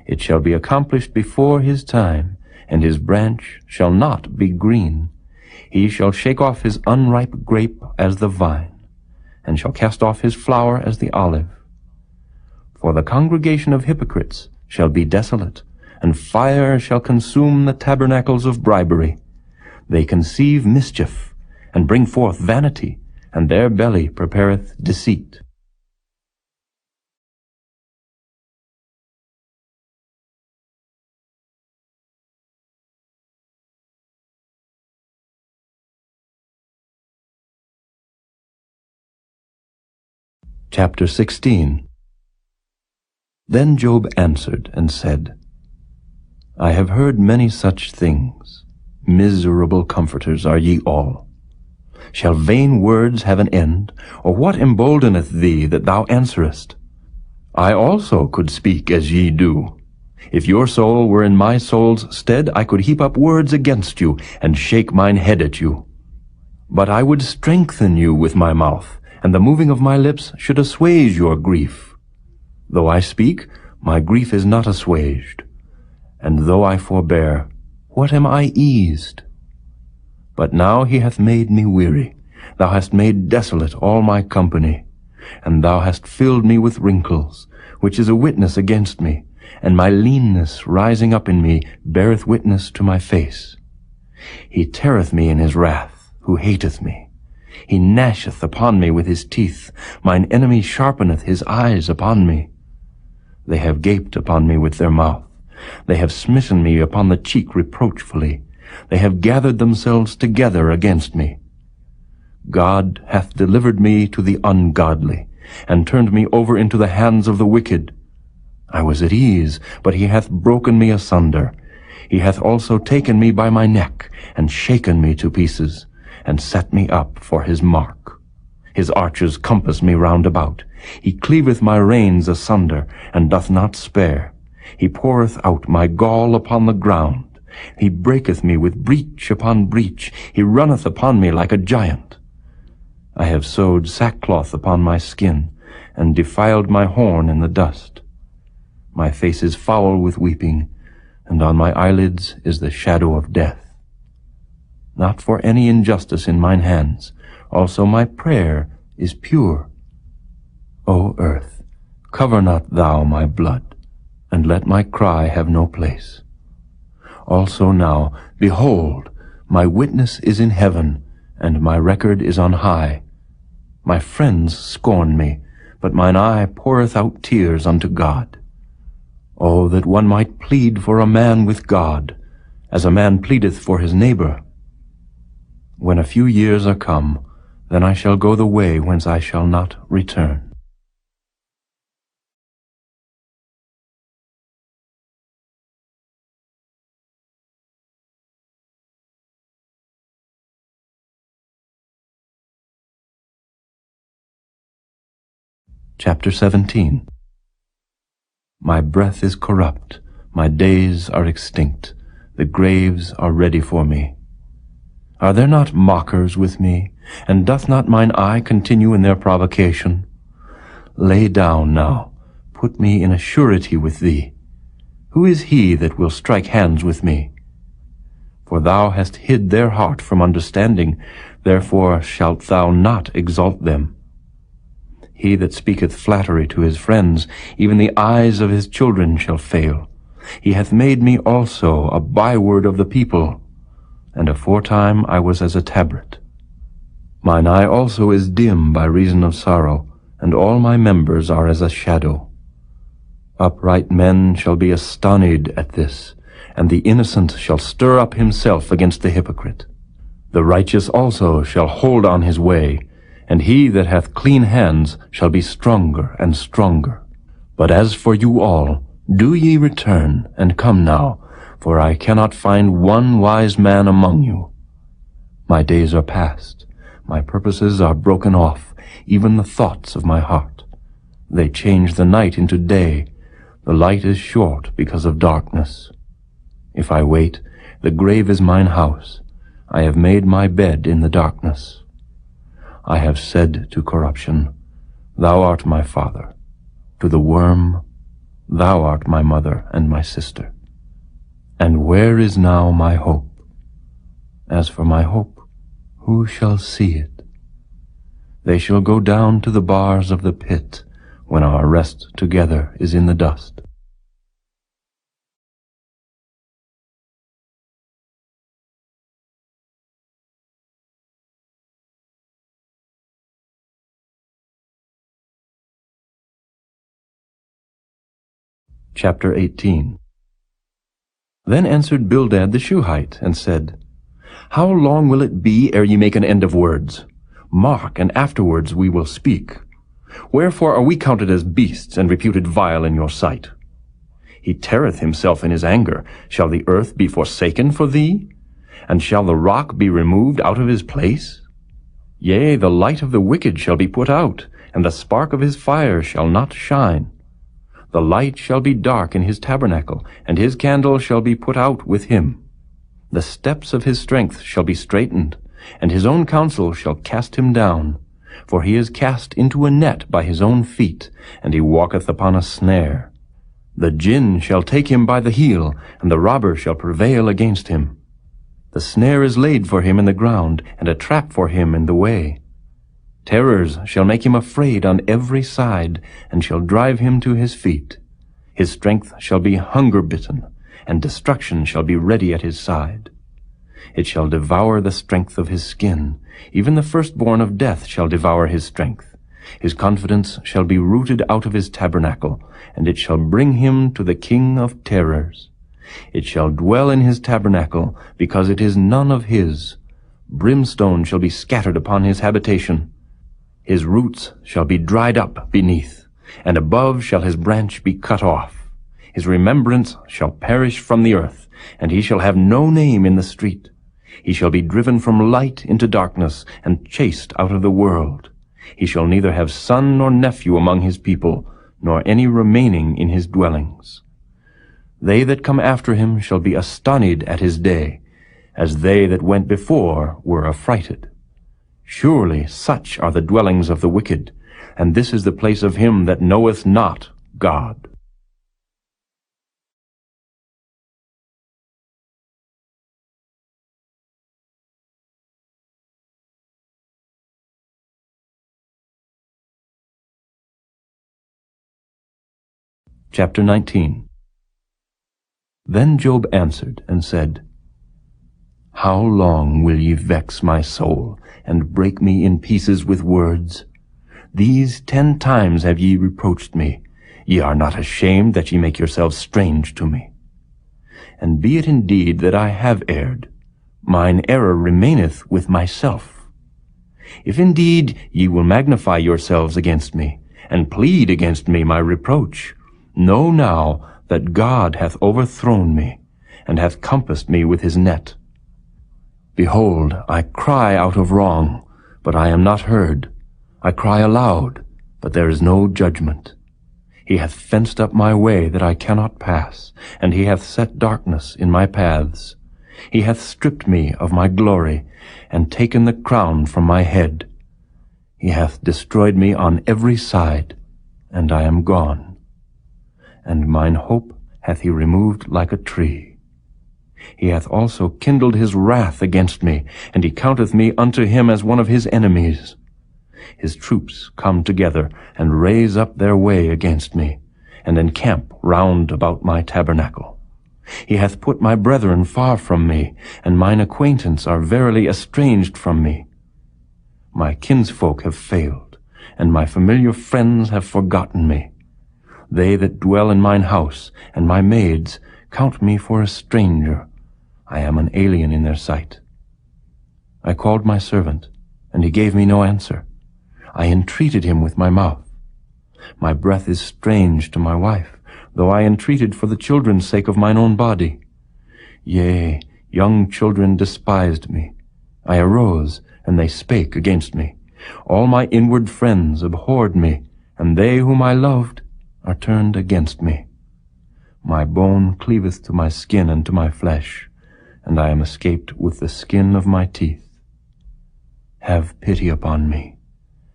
It shall be accomplished before his time, and his branch shall not be green. He shall shake off his unripe grape as the vine, and shall cast off his flower as the olive. For the congregation of hypocrites shall be desolate, and fire shall consume the tabernacles of bribery. They conceive mischief, and bring forth vanity, and their belly prepareth deceit. Chapter 16. Then Job answered and said, I have heard many such things. Miserable comforters are ye all. Shall vain words have an end, or what emboldeneth thee that thou answerest? I also could speak as ye do. If your soul were in my soul's stead, I could heap up words against you, and shake mine head at you. But I would strengthen you with my mouth, and the moving of my lips should assuage your grief. Though I speak, my grief is not assuaged, and though I forbear, what am I eased? But now he hath made me weary. Thou hast made desolate all my company, and thou hast filled me with wrinkles, which is a witness against me, and my leanness rising up in me beareth witness to my face. He teareth me in his wrath, who hateth me. He gnasheth upon me with his teeth. Mine enemy sharpeneth his eyes upon me. They have gaped upon me with their mouth. They have smitten me upon the cheek reproachfully. They have gathered themselves together against me. God hath delivered me to the ungodly, and turned me over into the hands of the wicked. I was at ease, but he hath broken me asunder. He hath also taken me by my neck, and shaken me to pieces, and set me up for his mark. His archers compass me round about. He cleaveth my reins asunder, and doth not spare. He poureth out my gall upon the ground. He breaketh me with breach upon breach. He runneth upon me like a giant. I have sewed sackcloth upon my skin, and defiled my horn in the dust. My face is foul with weeping, and on my eyelids is the shadow of death. Not for any injustice in mine hands, also my prayer is pure. O earth, cover not thou my blood, and let my cry have no place. Also now, behold, my witness is in heaven, and my record is on high. My friends scorn me, but mine eye poureth out tears unto God. Oh, that one might plead for a man with God, as a man pleadeth for his neighbor. When a few years are come, then I shall go the way whence I shall not return. Chapter 17. My breath is corrupt, my days are extinct, the graves are ready for me. Are there not mockers with me, and doth not mine eye continue in their provocation? Lay down now, put me in a surety with thee. Who is he that will strike hands with me? For thou hast hid their heart from understanding, therefore shalt thou not exalt them. He that speaketh flattery to his friends, even the eyes of his children shall fail. He hath made me also a byword of the people, and aforetime I was as a tabret. Mine eye also is dim by reason of sorrow, and all my members are as a shadow. Upright men shall be astonied at this, and the innocent shall stir up himself against the hypocrite. The righteous also shall hold on his way, and he that hath clean hands shall be stronger and stronger. But as for you all, do ye return, and come now, for I cannot find one wise man among you. My days are past, my purposes are broken off, even the thoughts of my heart. They change the night into day, the light is short because of darkness. If I wait, the grave is mine house. I have made my bed in the darkness. I have said to corruption, thou art my father. To the worm, thou art my mother and my sister. And where is now my hope? As for my hope, who shall see it? They shall go down to the bars of the pit when our rest together is in the dust. Chapter 18. Then answered Bildad the Shuhite, and said, How long will it be ere ye make an end of words? Mock, and afterwards we will speak. Wherefore are we counted as beasts, and reputed vile in your sight? He teareth himself in his anger. Shall the earth be forsaken for thee? And shall the rock be removed out of his place? Yea, the light of the wicked shall be put out, and the spark of his fire shall not shine. The light shall be dark in his tabernacle, and his candle shall be put out with him. The steps of his strength shall be straitened, and his own counsel shall cast him down. For he is cast into a net by his own feet, and he walketh upon a snare. The gin shall take him by the heel, and the robber shall prevail against him. The snare is laid for him in the ground, and a trap for him in the way. Terrors shall make him afraid on every side, and shall drive him to his feet. His strength shall be hunger-bitten, and destruction shall be ready at his side. It shall devour the strength of his skin. Even the firstborn of death shall devour his strength. His confidence shall be rooted out of his tabernacle, and it shall bring him to the king of terrors. It shall dwell in his tabernacle, because it is none of his. Brimstone shall be scattered upon his habitation. His roots shall be dried up beneath, and above shall his branch be cut off. His remembrance shall perish from the earth, and he shall have no name in the street. He shall be driven from light into darkness, and chased out of the world. He shall neither have son nor nephew among his people, nor any remaining in his dwellings. They that come after him shall be astonied at his day, as they that went before were affrighted. Surely such are the dwellings of the wicked, and this is the place of him that knoweth not God. Chapter 19. Then Job answered and said, How long will ye vex my soul, and break me in pieces with words? These 10 times have ye reproached me. Ye are not ashamed that ye make yourselves strange to me. And be it indeed that I have erred, mine error remaineth with myself. If indeed ye will magnify yourselves against me, and plead against me my reproach, know now that God hath overthrown me, and hath compassed me with his net. Behold, I cry out of wrong, but I am not heard. I cry aloud, but there is no judgment. He hath fenced up my way that I cannot pass, and he hath set darkness in my paths. He hath stripped me of my glory, and taken the crown from my head. He hath destroyed me on every side, and I am gone. And mine hope hath he removed like a tree. He hath also kindled his wrath against me, and he counteth me unto him as one of his enemies. His troops come together, and raise up their way against me, and encamp round about my tabernacle. He hath put my brethren far from me, and mine acquaintance are verily estranged from me. My kinsfolk have failed, and my familiar friends have forgotten me. They that dwell in mine house, and my maids, count me for a stranger. I am an alien in their sight. I called my servant, and he gave me no answer. I entreated him with my mouth. My breath is strange to my wife, though I entreated for the children's sake of mine own body. Yea, young children despised me. I arose, and they spake against me. All my inward friends abhorred me, and they whom I loved are turned against me. My bone cleaveth to my skin and to my flesh, and I am escaped with the skin of my teeth. Have pity upon me,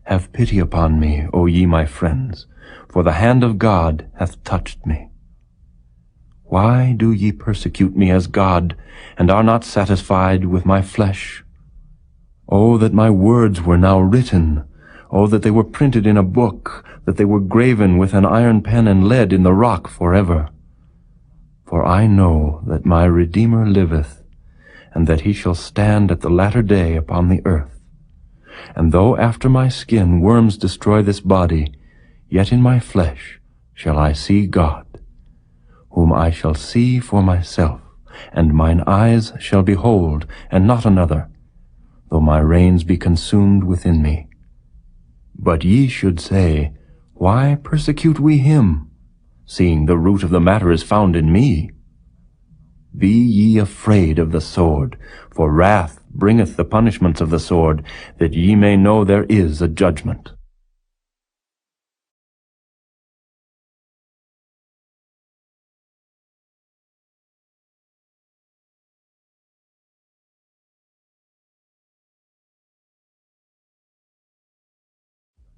Have pity upon me, O ye my friends, for the hand of God hath touched me. Why do ye persecute me as God, and are not satisfied with my flesh? O that my words were now written! O that they were printed in a book, that they were graven with an iron pen and lead in the rock forever. For I know that my Redeemer liveth, and that he shall stand at the latter day upon the earth. And though after my skin worms destroy this body, yet in my flesh shall I see God, whom I shall see for myself, and mine eyes shall behold, and not another, though my reins be consumed within me. But ye should say, Why persecute we him, seeing the root of the matter is found in me? Be ye afraid of the sword, for wrath bringeth the punishments of the sword, that ye may know there is a judgment.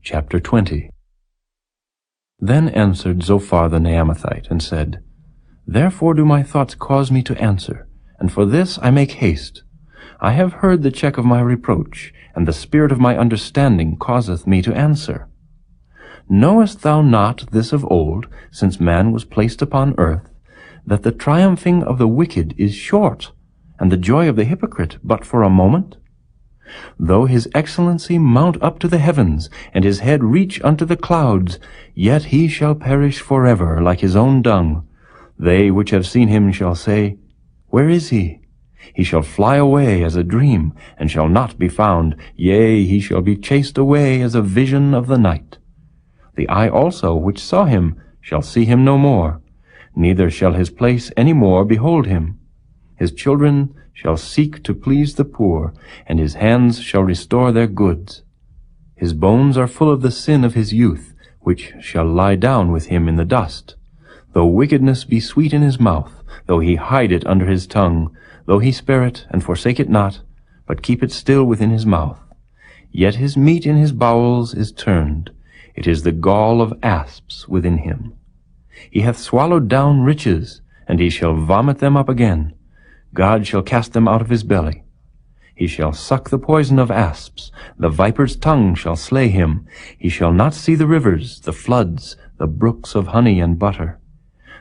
Chapter 20. Then answered Zophar the Naamathite, and said, Therefore do my thoughts cause me to answer, and for this I make haste. I have heard the check of my reproach, and the spirit of my understanding causeth me to answer. Knowest thou not this of old, since man was placed upon earth, that the triumphing of the wicked is short, and the joy of the hypocrite but for a moment? Though his excellency mount up to the heavens, and his head reach unto the clouds, yet he shall perish forever like his own dung. They which have seen him shall say, Where is he? He shall fly away as a dream, and shall not be found. Yea, he shall be chased away as a vision of the night. The eye also which saw him shall see him no more, neither shall his place any more behold him. His children shall seek to please the poor, and his hands shall restore their goods. His bones are full of the sin of his youth, which shall lie down with him in the dust. Though wickedness be sweet in his mouth, though he hide it under his tongue, though he spare it and forsake it not, but keep it still within his mouth, yet his meat in his bowels is turned. It is the gall of asps within him. He hath swallowed down riches, and he shall vomit them up again. God shall cast them out of his belly. He shall suck the poison of asps. The viper's tongue shall slay him. He shall not see the rivers, the floods, the brooks of honey and butter.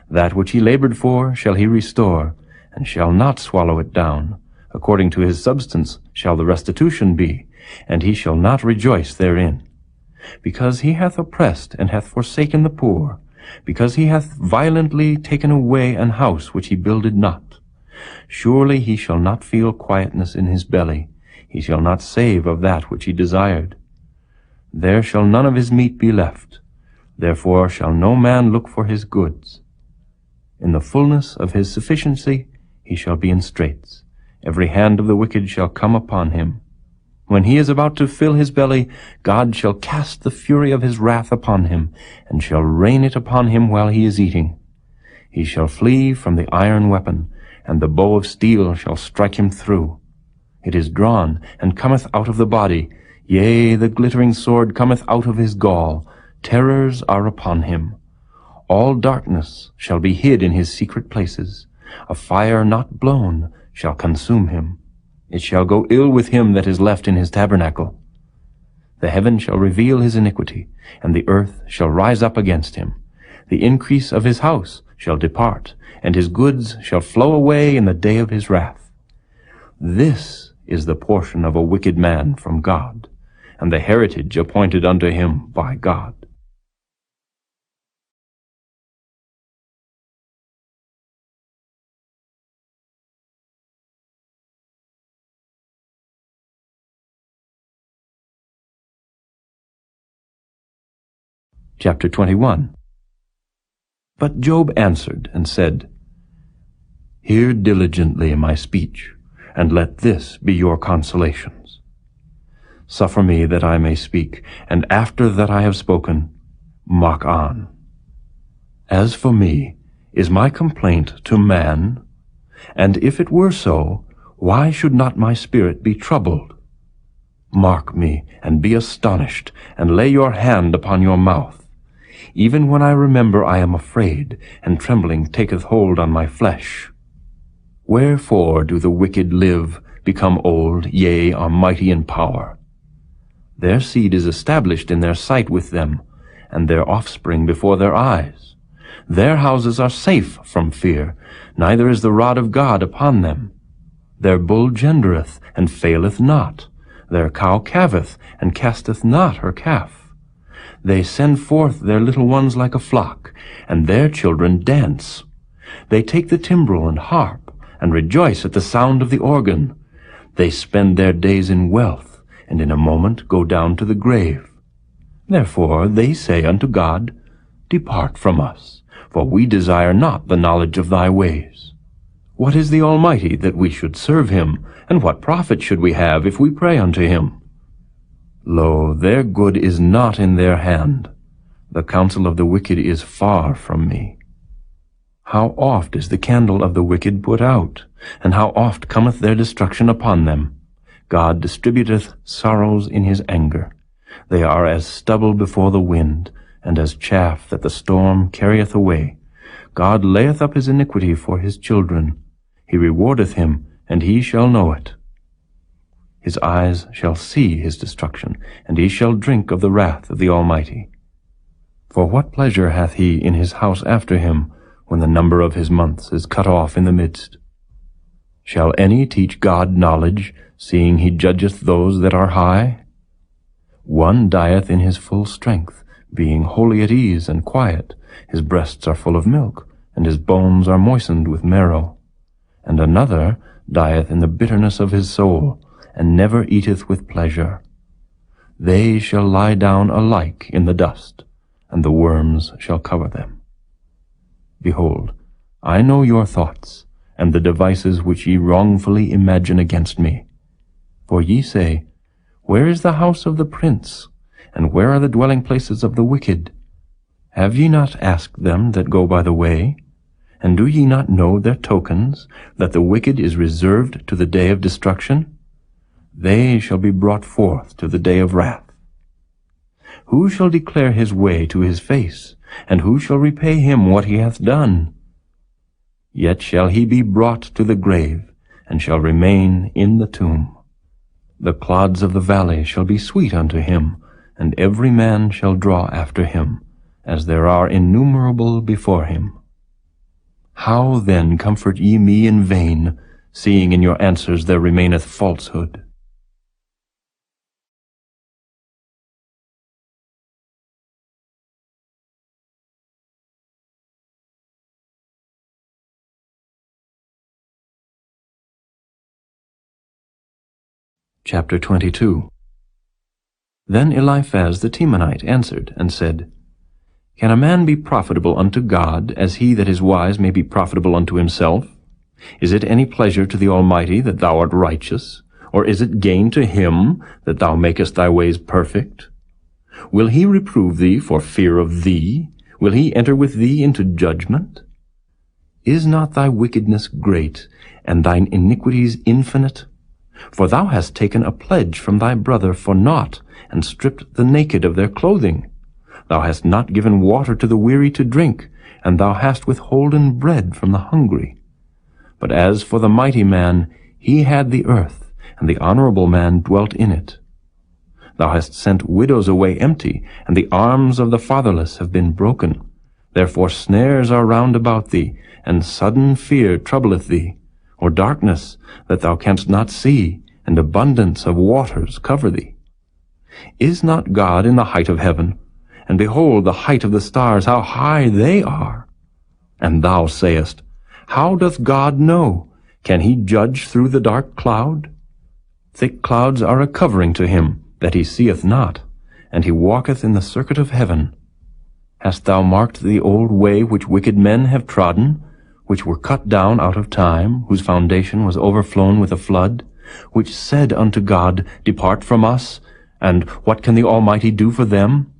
That which he labored for shall he restore, and shall not swallow it down. According to his substance shall the restitution be, and he shall not rejoice therein. Because he hath oppressed and hath forsaken the poor, because he hath violently taken away an house which he builded not. Surely he shall not feel quietness in his belly. He shall not save of that which he desired. There shall none of his meat be left. Therefore shall no man look for his goods. In the fullness of his sufficiency he shall be in straits. Every hand of the wicked shall come upon him. When he is about to fill his belly, God shall cast the fury of his wrath upon him, and shall rain it upon him while he is eating. He shall flee from the iron weapon, and the bow of steel shall strike him through. It is drawn, and cometh out of the body. Yea, the glittering sword cometh out of his gall. Terrors are upon him. All darkness shall be hid in his secret places. A fire not blown shall consume him. It shall go ill with him that is left in his tabernacle. The heaven shall reveal his iniquity, and the earth shall rise up against him. The increase of his house shall depart, and his goods shall flow away in the day of his wrath. This is the portion of a wicked man from God, and the heritage appointed unto him by God. Chapter 21. But Job answered and said, Hear diligently my speech, and let this be your consolations. Suffer me that I may speak, and after that I have spoken, mock on. As for me, is my complaint to man? And if it were so, why should not my spirit be troubled? Mark me, and be astonished, and lay your hand upon your mouth. Even when I remember, I am afraid, and trembling taketh hold on my flesh. Wherefore do the wicked live, become old, yea, are mighty in power? Their seed is established in their sight with them, and their offspring before their eyes. Their houses are safe from fear, neither is the rod of God upon them. Their bull gendereth, and faileth not. Their cow calveth, and casteth not her calf. They send forth their little ones like a flock, and their children dance. They take the timbrel and harp, and rejoice at the sound of the organ. They spend their days in wealth, and in a moment go down to the grave. Therefore they say unto God, Depart from us, for we desire not the knowledge of thy ways. What is the Almighty, that we should serve him? And what profit should we have if we pray unto him? Lo, their good is not in their hand. The counsel of the wicked is far from me. How oft is the candle of the wicked put out, and how oft cometh their destruction upon them? God distributeth sorrows in his anger. They are as stubble before the wind, and as chaff that the storm carrieth away. God layeth up his iniquity for his children. He rewardeth him, and he shall know it. His eyes shall see his destruction, and he shall drink of the wrath of the Almighty. For what pleasure hath he in his house after him, when the number of his months is cut off in the midst? Shall any teach God knowledge, seeing he judgeth those that are high? One dieth in his full strength, being wholly at ease and quiet. His breasts are full of milk, and his bones are moistened with marrow. And another dieth in the bitterness of his soul, and never eateth with pleasure. They shall lie down alike in the dust, and the worms shall cover them. Behold, I know your thoughts, and the devices which ye wrongfully imagine against me. For ye say, Where is the house of the prince? And where are the dwelling places of the wicked? Have ye not asked them that go by the way? And do ye not know their tokens, that the wicked is reserved to the day of destruction? They shall be brought forth to the day of wrath. Who shall declare his way to his face, and who shall repay him what he hath done? Yet shall he be brought to the grave, and shall remain in the tomb. The clods of the valley shall be sweet unto him, and every man shall draw after him, as there are innumerable before him. How then comfort ye me in vain, seeing in your answers there remaineth falsehood? Chapter 22. Then Eliphaz the Temanite answered and said, Can a man be profitable unto God, as he that is wise may be profitable unto himself? Is it any pleasure to the Almighty that thou art righteous? Or is it gain to him that thou makest thy ways perfect? Will he reprove thee for fear of thee? Will he enter with thee into judgment? Is not thy wickedness great, and thine iniquities infinite? For thou hast taken a pledge from thy brother for naught, and stripped the naked of their clothing. Thou hast not given water to the weary to drink, and thou hast withholden bread from the hungry. But as for the mighty man, he had the earth, and the honorable man dwelt in it. Thou hast sent widows away empty, and the arms of the fatherless have been broken. Therefore snares are round about thee, and sudden fear troubleth thee, or darkness that thou canst not see, and abundance of waters cover thee. Is not God in the height of heaven? And behold, the height of the stars, how high they are! And thou sayest, How doth God know? Can he judge through the dark cloud? Thick clouds are a covering to him, that he seeth not, and he walketh in the circuit of heaven. Hast thou marked the old way which wicked men have trodden, which were cut down out of time, whose foundation was overflown with a flood, which said unto God, Depart from us, and what can the Almighty do for them?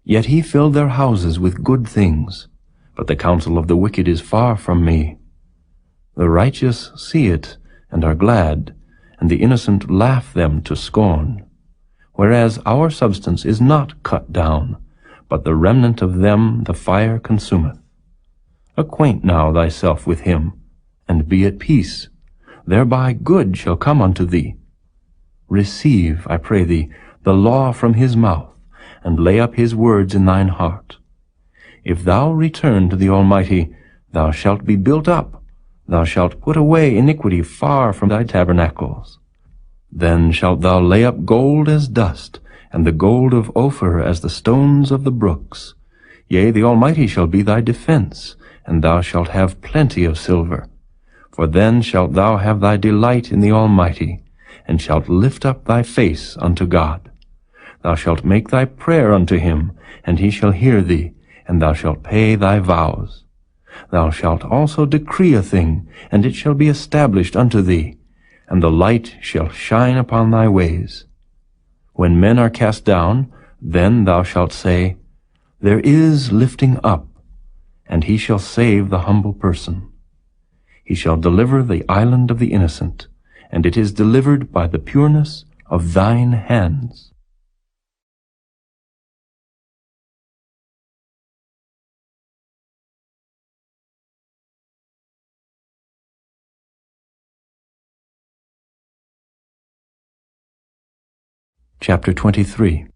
Yet he filled their houses with good things, but the counsel of the wicked is far from me. The righteous see it, and are glad, and the innocent laugh them to scorn. whereas our substance is not cut down, but the remnant of them the fire consumeth. Acquaint now thyself with him, and be at peace. Thereby good shall come unto thee. Receive, I pray thee, the law from his mouth, and lay up his words in thine heart. If thou return to the Almighty, thou shalt be built up. Thou shalt put away iniquity far from thy tabernacles. Then shalt thou lay up gold as dust, and the gold of Ophir as the stones of the brooks. Yea, the Almighty shall be thy defense, and thou shalt have plenty of silver. For then shalt thou have thy delight in the Almighty, and shalt lift up thy face unto God. Thou shalt make thy prayer unto him, and he shall hear thee, and thou shalt pay thy vows. Thou shalt also decree a thing, and it shall be established unto thee, and the light shall shine upon thy ways. When men are cast down, then thou shalt say, There is lifting up, and he shall save the humble person. He shall deliver the island of the innocent, and it is delivered by the pureness of thine hands. Chapter 23.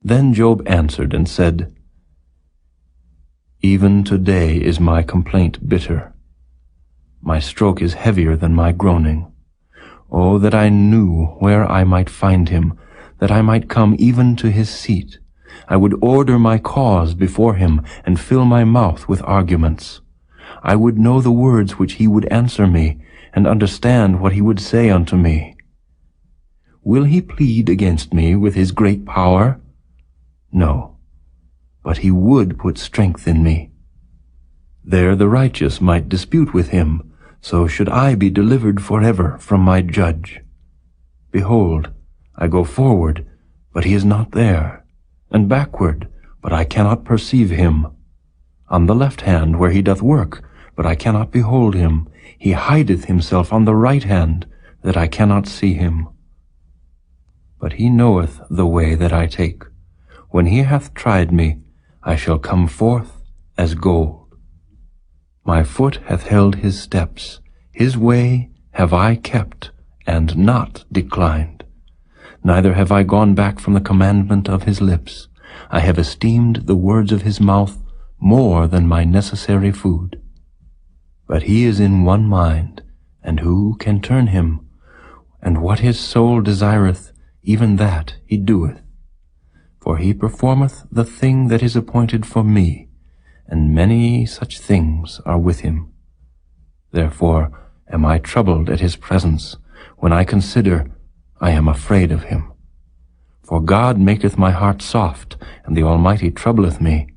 Then Job answered and said, Even today is my complaint bitter. My stroke is heavier than my groaning. Oh, that I knew where I might find him, that I might come even to his seat. I would order my cause before him, and fill my mouth with arguments. I would know the words which he would answer me, and understand what he would say unto me. Will he plead against me with his great power? No, but he would put strength in me. There the righteous might dispute with him, so should I be delivered forever from my judge. Behold, I go forward, but he is not there, and backward, but I cannot perceive him. On the left hand where he doth work, but I cannot behold him. He hideth himself on the right hand, that I cannot see him. But he knoweth the way that I take. When he hath tried me, I shall come forth as gold. My foot hath held his steps. His way have I kept, and not declined. Neither have I gone back from the commandment of his lips. I have esteemed the words of his mouth more than my necessary food. But he is in one mind, and who can turn him? And what his soul desireth, even that he doeth. For he performeth the thing that is appointed for me, and many such things are with him. Therefore am I troubled at his presence. When I consider, I am afraid of him. For God maketh my heart soft, and the Almighty troubleth me,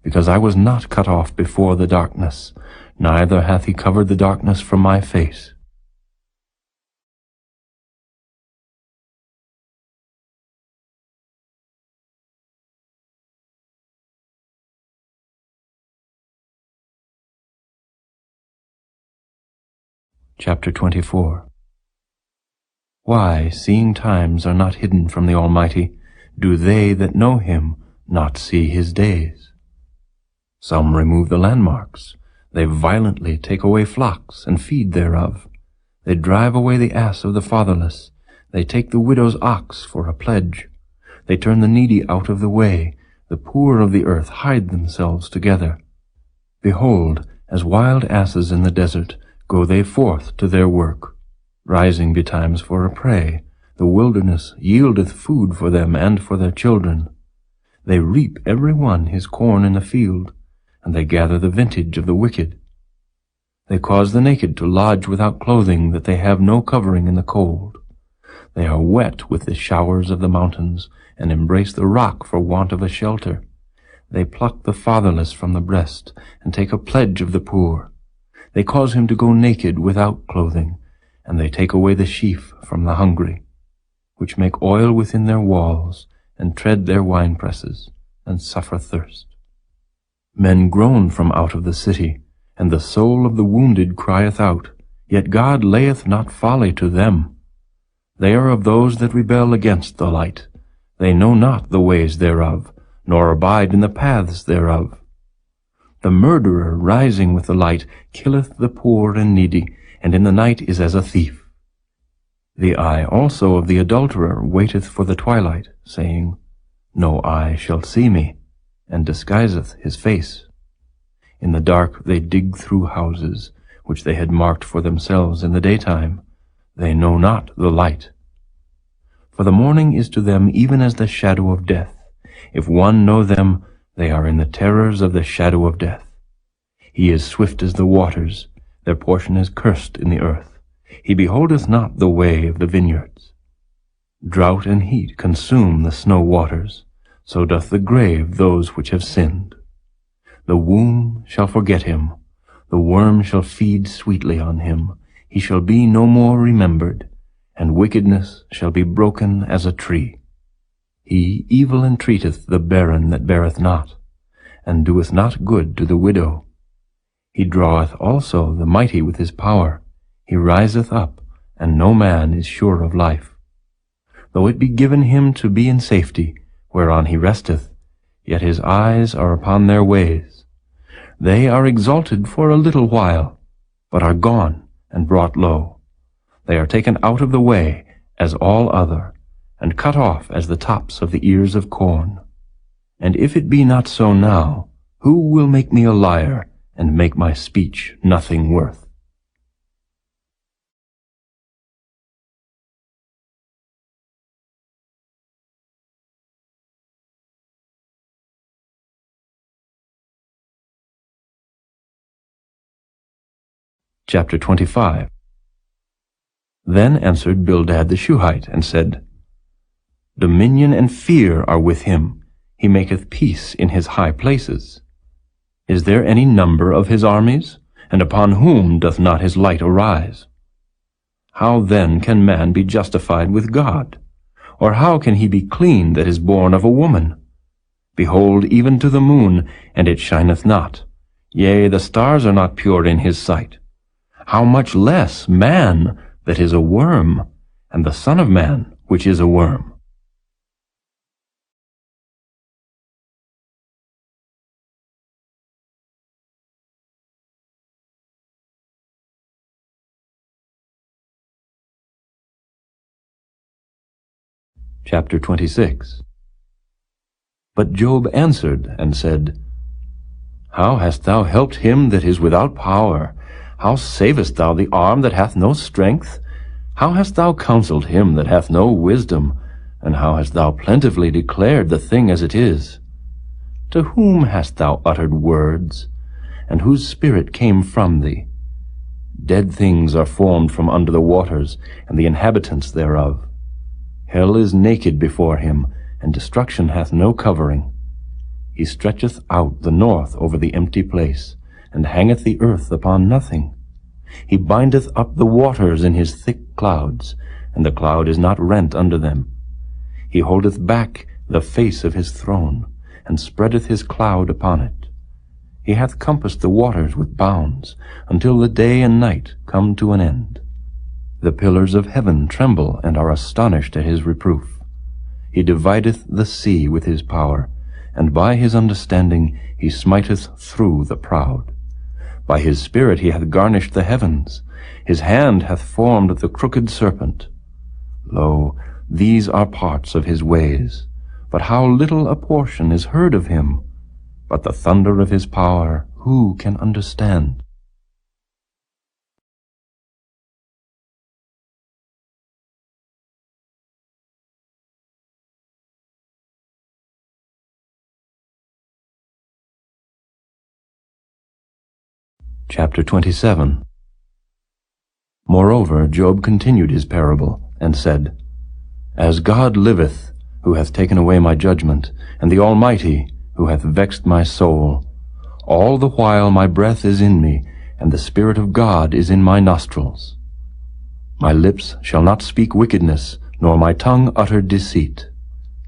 because I was not cut off before the darkness, neither hath he covered the darkness from my face. Chapter 24. Why, seeing times are not hidden from the Almighty, do they that know him not see his days? Some remove the landmarks. They violently take away flocks, and feed thereof. They drive away the ass of the fatherless. They take the widow's ox for a pledge. They turn the needy out of the way. The poor of the earth hide themselves together. Behold, as wild asses in the desert, go they forth to their work. Rising betimes for a prey, the wilderness yieldeth food for them and for their children. They reap every one his corn in the field, and they gather the vintage of the wicked. They cause the naked to lodge without clothing, that they have no covering in the cold. They are wet with the showers of the mountains, and embrace the rock for want of a shelter. They pluck the fatherless from the breast, and take a pledge of the poor. They cause him to go naked without clothing, and they take away the sheaf from the hungry, which make oil within their walls, and tread their winepresses, and suffer thirst. Men groan from out of the city, and the soul of the wounded crieth out, yet God layeth not folly to them. They are of those that rebel against the light. They know not the ways thereof, nor abide in the paths thereof. The murderer rising with the light killeth the poor and needy, and in the night is as a thief. The eye also of the adulterer waiteth for the twilight, saying, No eye shall see me, and disguiseth his face. In the dark they dig through houses, which they had marked for themselves in the daytime. They know not the light. For the morning is to them even as the shadow of death. If one know them, they are in the terrors of the shadow of death. He is swift as the waters, their portion is cursed in the earth. He beholdeth not the way of the vineyards. Drought and heat consume the snow waters, so doth the grave those which have sinned. The womb shall forget him, the worm shall feed sweetly on him. He shall be no more remembered, and wickedness shall be broken as a tree. He evil entreateth the barren that beareth not, and doeth not good to the widow. He draweth also the mighty with his power. He riseth up, and no man is sure of life. Though it be given him to be in safety, whereon he resteth, yet his eyes are upon their ways. They are exalted for a little while, but are gone and brought low. They are taken out of the way as all other, and cut off as the tops of the ears of corn. And if it be not so now, who will make me a liar, and make my speech nothing worth? Chapter 25. Then answered Bildad the Shuhite, and said, Dominion and fear are with him. He maketh peace in his high places. Is there any number of his armies? And upon whom doth not his light arise? How then can man be justified with God? Or how can he be clean that is born of a woman? Behold, even to the moon, and it shineth not. Yea, the stars are not pure in his sight. How much less man that is a worm, and the Son of Man which is a worm? Chapter 26. But Job answered and said, How hast thou helped him that is without power? How savest thou the arm that hath no strength? How hast thou counseled him that hath no wisdom? And how hast thou plentifully declared the thing as it is? To whom hast thou uttered words? And whose spirit came from thee? Dead things are formed from under the waters, and the inhabitants thereof. Hell is naked before him, and destruction hath no covering. He stretcheth out the north over the empty place, and hangeth the earth upon nothing. He bindeth up the waters in his thick clouds, and the cloud is not rent under them. He holdeth back the face of his throne, and spreadeth his cloud upon it. He hath compassed the waters with bounds, until the day and night come to an end. The pillars of heaven tremble and are astonished at his reproof. He divideth the sea with his power, and by his understanding he smiteth through the proud. By his spirit he hath garnished the heavens. His hand hath formed the crooked serpent. Lo, these are parts of his ways. But how little a portion is heard of him! But the thunder of his power, who can understand? Chapter 27. Moreover, Job continued his parable, and said, As God liveth, who hath taken away my judgment, and the Almighty, who hath vexed my soul, all the while my breath is in me, and the Spirit of God is in my nostrils. My lips shall not speak wickedness, nor my tongue utter deceit.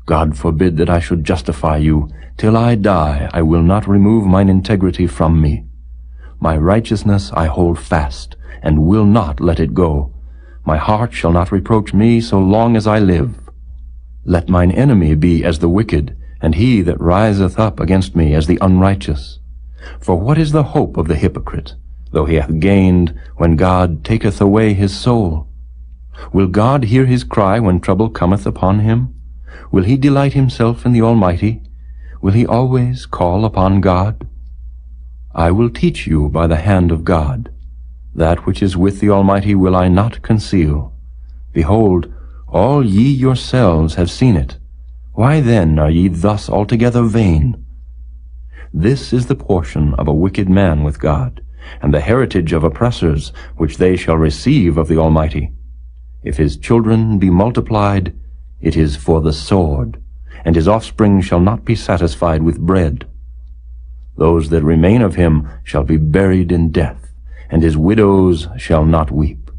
God forbid that I should justify you. Till I die, I will not remove mine integrity from me. My righteousness I hold fast, and will not let it go. My heart shall not reproach me so long as I live. Let mine enemy be as the wicked, and he that riseth up against me as the unrighteous. For what is the hope of the hypocrite, though he hath gained, when God taketh away his soul? Will God hear his cry when trouble cometh upon him? Will he delight himself in the Almighty? Will he always call upon God? I will teach you by the hand of God. That which is with the Almighty will I not conceal. Behold, all ye yourselves have seen it. Why then are ye thus altogether vain? This is the portion of a wicked man with God, and the heritage of oppressors, which they shall receive of the Almighty. If his children be multiplied, it is for the sword, and his offspring shall not be satisfied with bread. Those that remain of him shall be buried in death, and his widows shall not weep.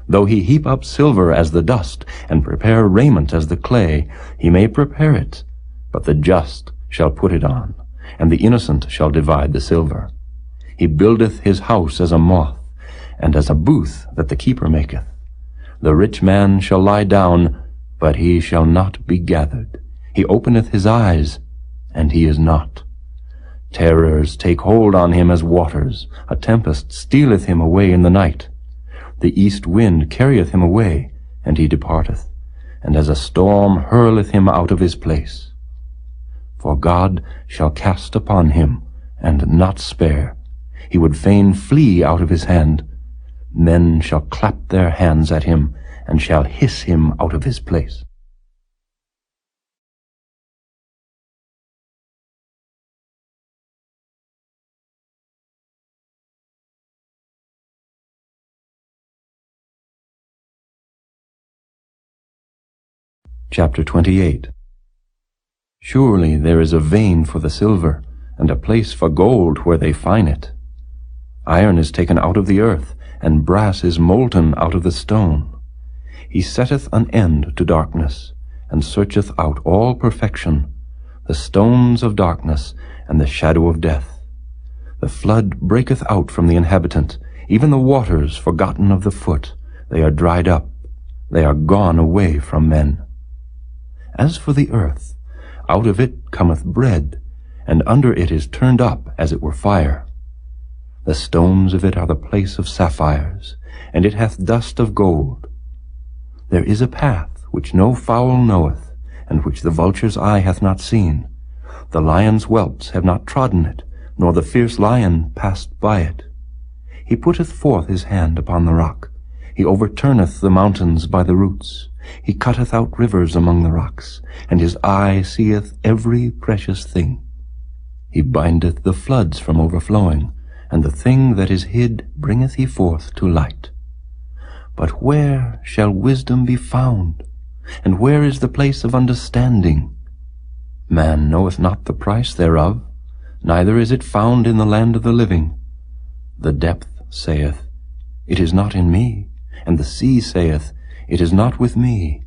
Though he heap up silver as the dust, and prepare raiment as the clay, he may prepare it, but the just shall put it on, and the innocent shall divide the silver. He buildeth his house as a moth, and as a booth that the keeper maketh. The rich man shall lie down, but he shall not be gathered. He openeth his eyes, and he is not. Terrors take hold on him as waters. A tempest stealeth him away in the night. The east wind carrieth him away, and he departeth, and as a storm hurleth him out of his place. For God shall cast upon him, and not spare. He would fain flee out of his hand. Men shall clap their hands at him, and shall hiss him out of his place. Chapter 28. Surely there is a vein for the silver, and a place for gold where they fine it. Iron is taken out of the earth, and brass is molten out of the stone. He setteth an end to darkness, and searcheth out all perfection, the stones of darkness, and the shadow of death. The flood breaketh out from the inhabitant, even the waters forgotten of the foot. They are dried up, they are gone away from men. As for the earth, out of it cometh bread, and under it is turned up as it were fire. The stones of it are the place of sapphires, and it hath dust of gold. There is a path which no fowl knoweth, and which the vulture's eye hath not seen. The lion's whelps have not trodden it, nor the fierce lion passed by it. He putteth forth his hand upon the rock. He overturneth the mountains by the roots. He cutteth out rivers among the rocks, and his eye seeth every precious thing. He bindeth the floods from overflowing, and the thing that is hid bringeth he forth to light. But where shall wisdom be found? And where is the place of understanding? Man knoweth not the price thereof, neither is it found in the land of the living. The depth saith, It is not in me, and the sea saith, It is not with me.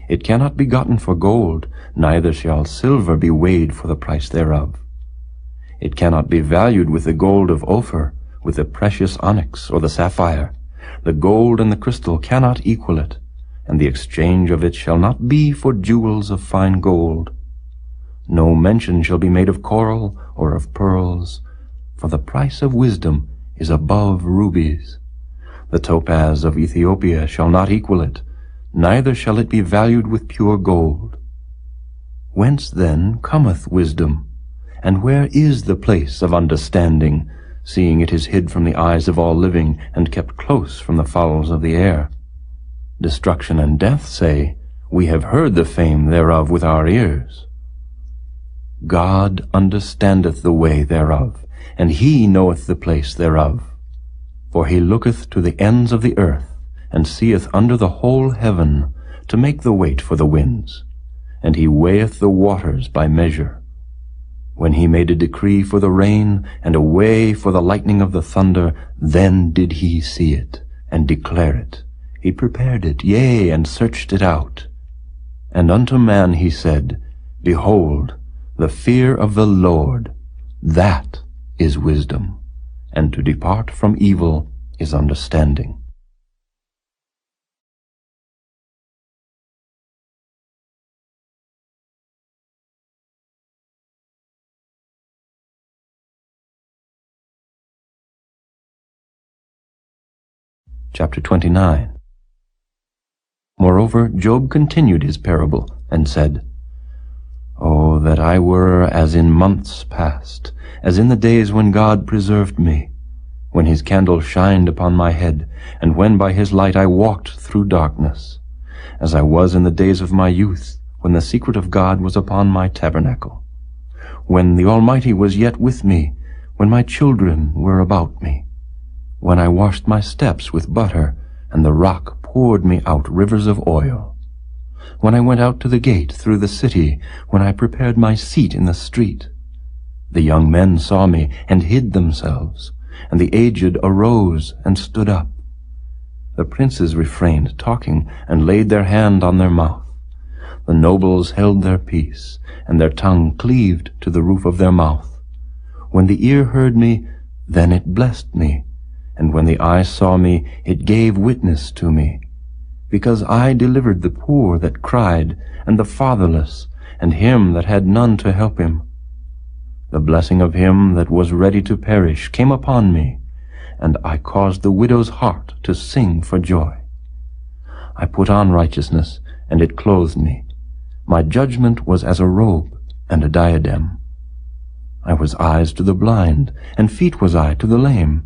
It cannot be gotten for gold, neither shall silver be weighed for the price thereof. It cannot be valued with the gold of Ophir, with the precious onyx or the sapphire. The gold and the crystal cannot equal it, and the exchange of it shall not be for jewels of fine gold. No mention shall be made of coral or of pearls, for the price of wisdom is above rubies. The topaz of Ethiopia shall not equal it, neither shall it be valued with pure gold. Whence then cometh wisdom? And where is the place of understanding, seeing it is hid from the eyes of all living, and kept close from the fowls of the air? Destruction and death say, We have heard the fame thereof with our ears. God understandeth the way thereof, and he knoweth the place thereof. For he looketh to the ends of the earth, and seeth under the whole heaven, to make the weight for the winds. And he weigheth the waters by measure. When he made a decree for the rain, and a way for the lightning of the thunder, then did he see it, and declare it. He prepared it, yea, and searched it out. And unto man he said, Behold, the fear of the Lord, that is wisdom, and to depart from evil is understanding. Chapter 29. Moreover, Job continued his parable, and said, "Oh, that I were as in months past, as in the days when God preserved me, when his candle shined upon my head, and when by his light I walked through darkness, as I was in the days of my youth, when the secret of God was upon my tabernacle, when the Almighty was yet with me, when my children were about me, when I washed my steps with butter, and the rock poured me out rivers of oil, when I went out to the gate through the city, when I prepared my seat in the street. The young men saw me and hid themselves, and the aged arose and stood up. The princes refrained talking and laid their hand on their mouth. The nobles held their peace, and their tongue cleaved to the roof of their mouth. When the ear heard me, then it blessed me, and when the eye saw me, it gave witness to me. Because I delivered the poor that cried, and the fatherless, and him that had none to help him. The blessing of him that was ready to perish came upon me, and I caused the widow's heart to sing for joy. I put on righteousness, and it clothed me. My judgment was as a robe and a diadem. I was eyes to the blind, and feet was I to the lame.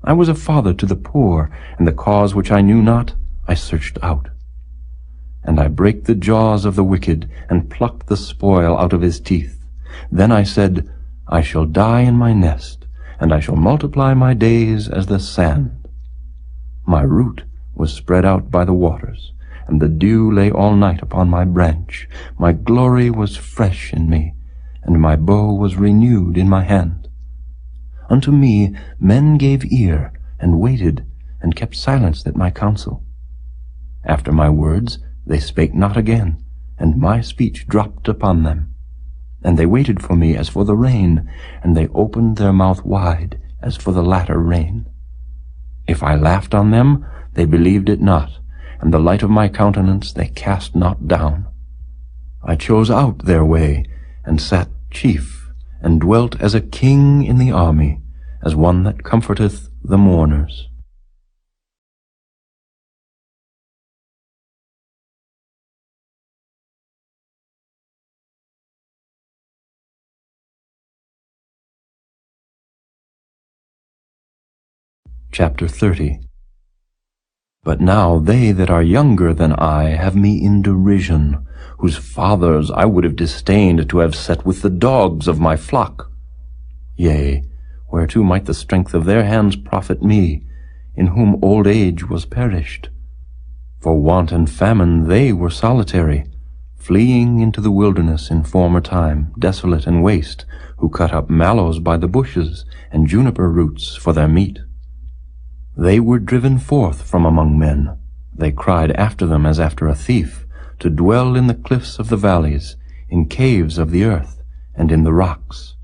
I was a father to the poor, and the cause which I knew not I searched out. And I brake the jaws of the wicked, and plucked the spoil out of his teeth. Then I said, I shall die in my nest, and I shall multiply my days as the sand. My root was spread out by the waters, and the dew lay all night upon my branch. My glory was fresh in me, and my bow was renewed in my hand. Unto me men gave ear, and waited, and kept silence at my counsel. After my words they spake not again, and my speech dropped upon them. And they waited for me as for the rain, and they opened their mouth wide as for the latter rain. If I laughed on them, they believed it not, and the light of my countenance they cast not down. I chose out their way, and sat chief, and dwelt as a king in the army, as one that comforteth the mourners. Chapter 30. But now they that are younger than I have me in derision, whose fathers I would have disdained to have set with the dogs of my flock. Yea, whereto might the strength of their hands profit me, in whom old age was perished? For want and famine they were solitary, fleeing into the wilderness in former time, desolate and waste, who cut up mallows by the bushes, and juniper roots for their meat. They were driven forth from among men. They cried after them as after a thief, to dwell in the cliffs of the valleys, in caves of the earth, and in the rocks.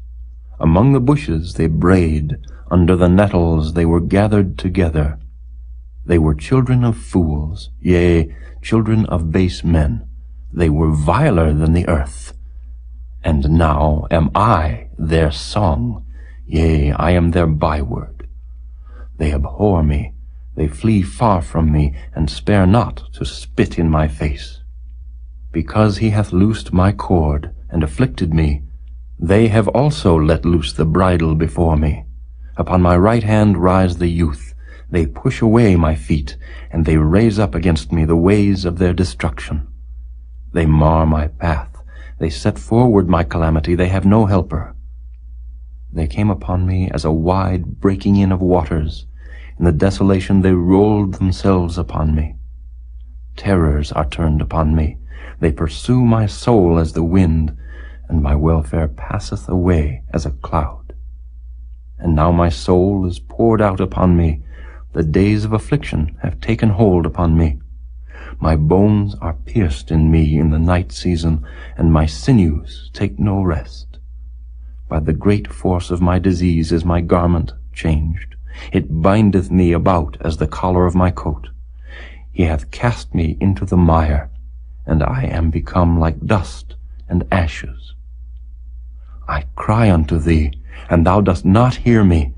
Among the bushes they brayed, under the nettles they were gathered together. They were children of fools, yea, children of base men. They were viler than the earth. And now am I their song, yea, I am their byword. They abhor me, they flee far from me, and spare not to spit in my face. Because he hath loosed my cord, and afflicted me, they have also let loose the bridle before me. Upon my right hand rise the youth. They push away my feet, and they raise up against me the ways of their destruction. They mar my path, they set forward my calamity, they have no helper. They came upon me as a wide breaking in of waters. In the desolation they rolled themselves upon me. Terrors are turned upon me. They pursue my soul as the wind, and my welfare passeth away as a cloud. And now my soul is poured out upon me. The days of affliction have taken hold upon me. My bones are pierced in me in the night season, and my sinews take no rest. By the great force of my disease is my garment changed. It bindeth me about as the collar of my coat. He hath cast me into the mire, and I am become like dust and ashes. I cry unto thee, and thou dost not hear me.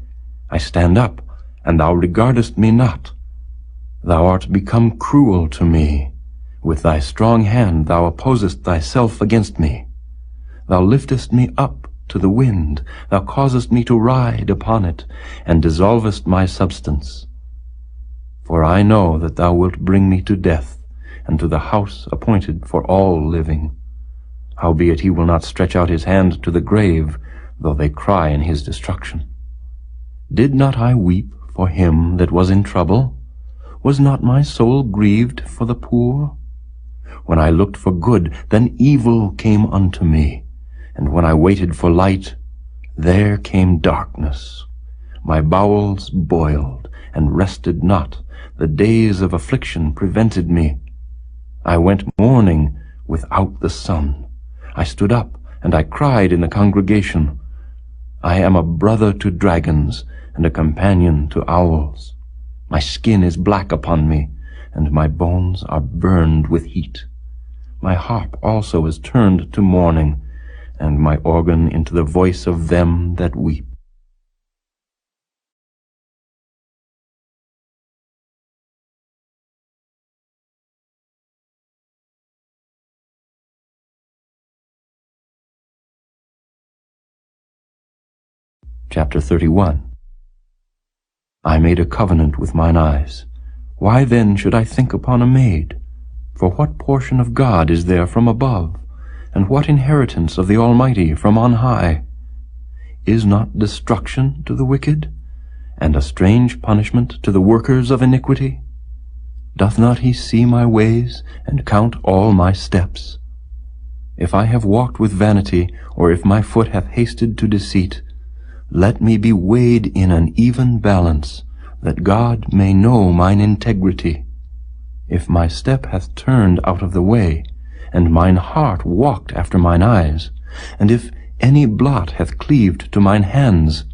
I stand up, and thou regardest me not. Thou art become cruel to me. With thy strong hand thou opposest thyself against me. Thou liftest me up to the wind, thou causest me to ride upon it, and dissolvest my substance. For I know that thou wilt bring me to death, and to the house appointed for all living. Howbeit he will not stretch out his hand to the grave, though they cry in his destruction. Did not I weep for him that was in trouble? Was not my soul grieved for the poor? When I looked for good, then evil came unto me, and when I waited for light, there came darkness. My bowels boiled, and rested not. The days of affliction prevented me. I went mourning without the sun. I stood up, and I cried in the congregation. I am a brother to dragons, and a companion to owls. My skin is black upon me, and my bones are burned with heat. My harp also is turned to mourning, and my organ into the voice of them that weep. Chapter 31. I made a covenant with mine eyes. Why then should I think upon a maid? For what portion of God is there from above, and what inheritance of the Almighty from on high? Is not destruction to the wicked, and a strange punishment to the workers of iniquity? Doth not he see my ways, and count all my steps? If I have walked with vanity, or if my foot hath hasted to deceit, let me be weighed in an even balance, that God may know mine integrity. If my step hath turned out of the way, and mine heart walked after mine eyes, and if any blot hath cleaved to mine hands,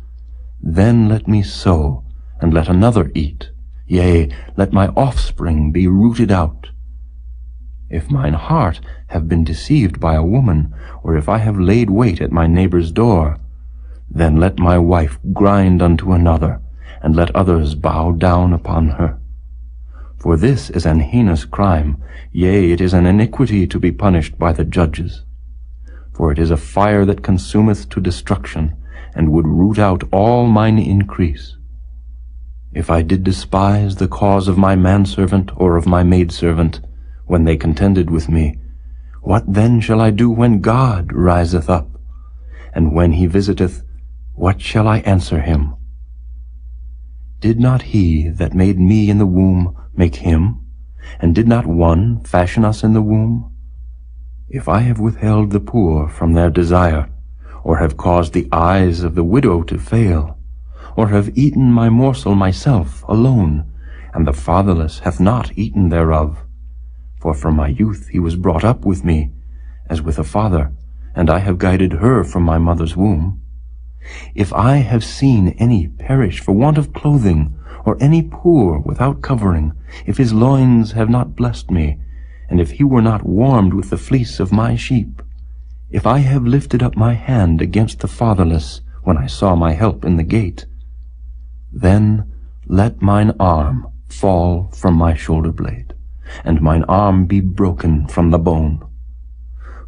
then let me sow, and let another eat, yea, let my offspring be rooted out. If mine heart have been deceived by a woman, or if I have laid wait at my neighbor's door, then let my wife grind unto another, and let others bow down upon her. For this is an heinous crime, yea, it is an iniquity to be punished by the judges. For it is a fire that consumeth to destruction, and would root out all mine increase. If I did despise the cause of my manservant or of my maidservant, when they contended with me, what then shall I do when God riseth up? And when he visiteth, what shall I answer him? Did not he that made me in the womb make him? And did not one fashion us in the womb? If I have withheld the poor from their desire, or have caused the eyes of the widow to fail, or have eaten my morsel myself alone, and the fatherless hath not eaten thereof, for from my youth he was brought up with me, as with a father, and I have guided her from my mother's womb. If I have seen any perish for want of clothing, or any poor without covering, if his loins have not blessed me, and if he were not warmed with the fleece of my sheep, if I have lifted up my hand against the fatherless, when I saw my help in the gate, then let mine arm fall from my shoulder blade, and mine arm be broken from the bone.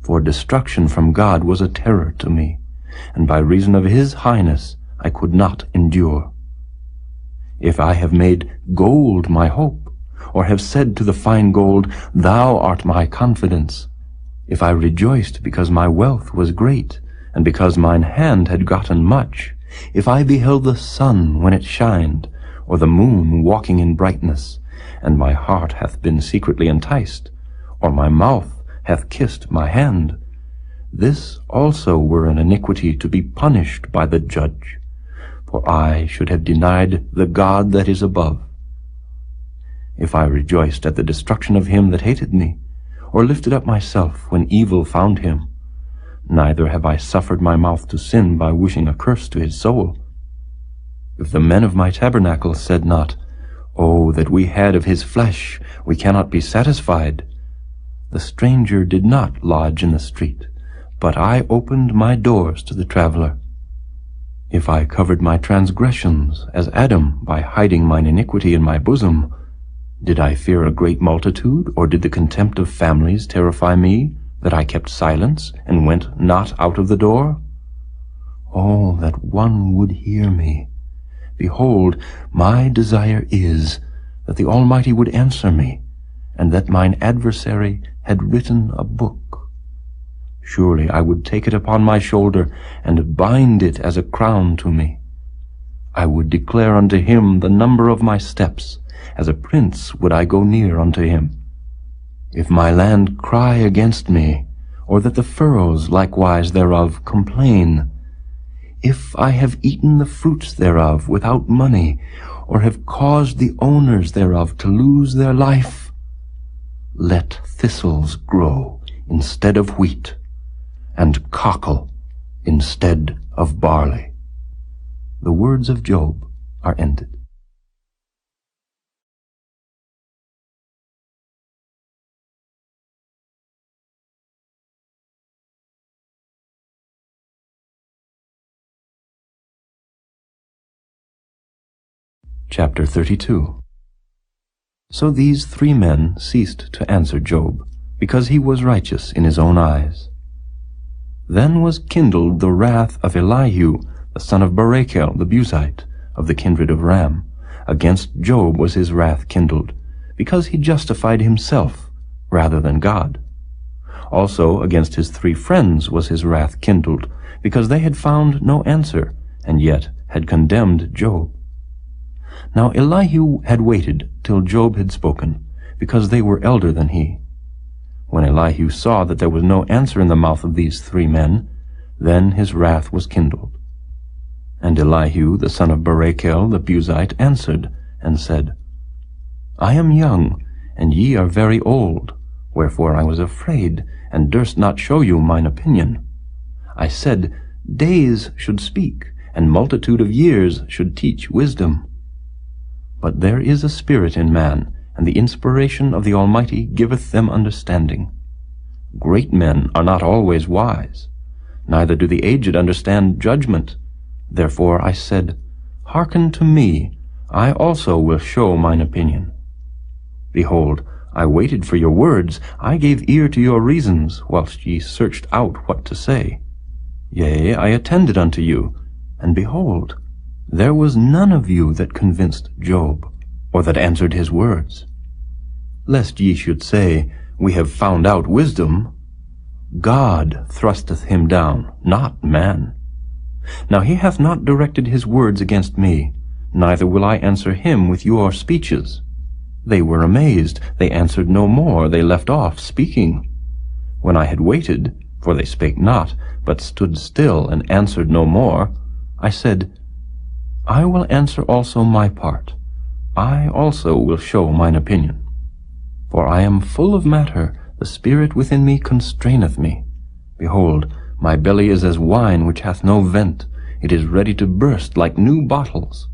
For destruction from God was a terror to me, and by reason of his highness I could not endure. If I have made gold my hope, or have said to the fine gold, Thou art my confidence, if I rejoiced because my wealth was great, and because mine hand had gotten much, if I beheld the sun when it shined, or the moon walking in brightness, and my heart hath been secretly enticed, or my mouth hath kissed my hand, this also were an iniquity to be punished by the judge, for I should have denied the God that is above. If I rejoiced at the destruction of him that hated me, or lifted up myself when evil found him, neither have I suffered my mouth to sin by wishing a curse to his soul. If the men of my tabernacle said not, Oh, that we had of his flesh, we cannot be satisfied, the stranger did not lodge in the street, but I opened my doors to the traveler. If I covered my transgressions as Adam by hiding mine iniquity in my bosom, Did I fear a great multitude, or did the contempt of families terrify me, that I kept silence, and went not out of the door? Oh, that one would hear me! Behold, my desire is that the Almighty would answer me, and that mine adversary had written a book. Surely I would take it upon my shoulder, and bind it as a crown to me. I would declare unto him the number of my steps, as a prince would I go near unto him. If my land cry against me, or that the furrows likewise thereof complain, if I have eaten the fruits thereof without money, or have caused the owners thereof to lose their life, let thistles grow instead of wheat, and cockle instead of barley. The words of Job are ended. Chapter 32. So these 3 men ceased to answer Job, because he was righteous in his own eyes. Then was kindled the wrath of Elihu, the son of Barachel the Buzite, of the kindred of Ram. Against Job was his wrath kindled, because he justified himself rather than God. Also against his 3 friends was his wrath kindled, because they had found no answer, and yet had condemned Job. Now Elihu had waited till Job had spoken, because they were elder than he. When Elihu saw that there was no answer in the mouth of these 3 men, then his wrath was kindled. And Elihu the son of Barachel the Buzite answered, and said, I am young, and ye are very old, wherefore I was afraid, and durst not show you mine opinion. I said, Days should speak, and multitude of years should teach wisdom. But there is a spirit in man, and the inspiration of the Almighty giveth them understanding. Great men are not always wise, neither do the aged understand judgment. Therefore I said, Hearken to me, I also will show mine opinion. Behold, I waited for your words, I gave ear to your reasons, whilst ye searched out what to say. Yea, I attended unto you, and behold, there was none of you that convinced Job, or that answered his words. Lest ye should say, We have found out wisdom, God thrusteth him down, not man. Now he hath not directed his words against me, neither will I answer him with your speeches. They were amazed, they answered no more, they left off speaking. When I had waited, for they spake not, but stood still and answered no more, I said, I will answer also my part. I also will show mine opinion. For I am full of matter, the spirit within me constraineth me. Behold, my belly is as wine which hath no vent, it is ready to burst like new bottles.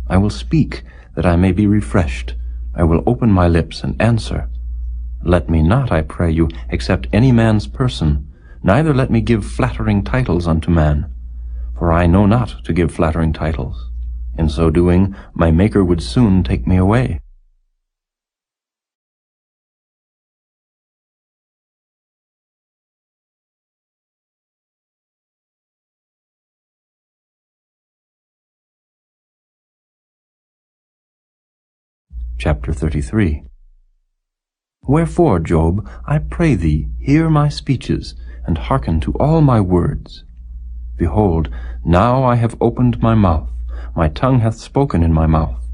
I will speak, that I may be refreshed. I will open my lips and answer. Let me not, I pray you, accept any man's person, neither let me give flattering titles unto man. For I know not to give flattering titles. In so doing, my Maker would soon take me away. Chapter 33. Wherefore, Job, I pray thee, hear my speeches, and hearken to all my words. Behold, now I have opened my mouth, my tongue hath spoken in my mouth.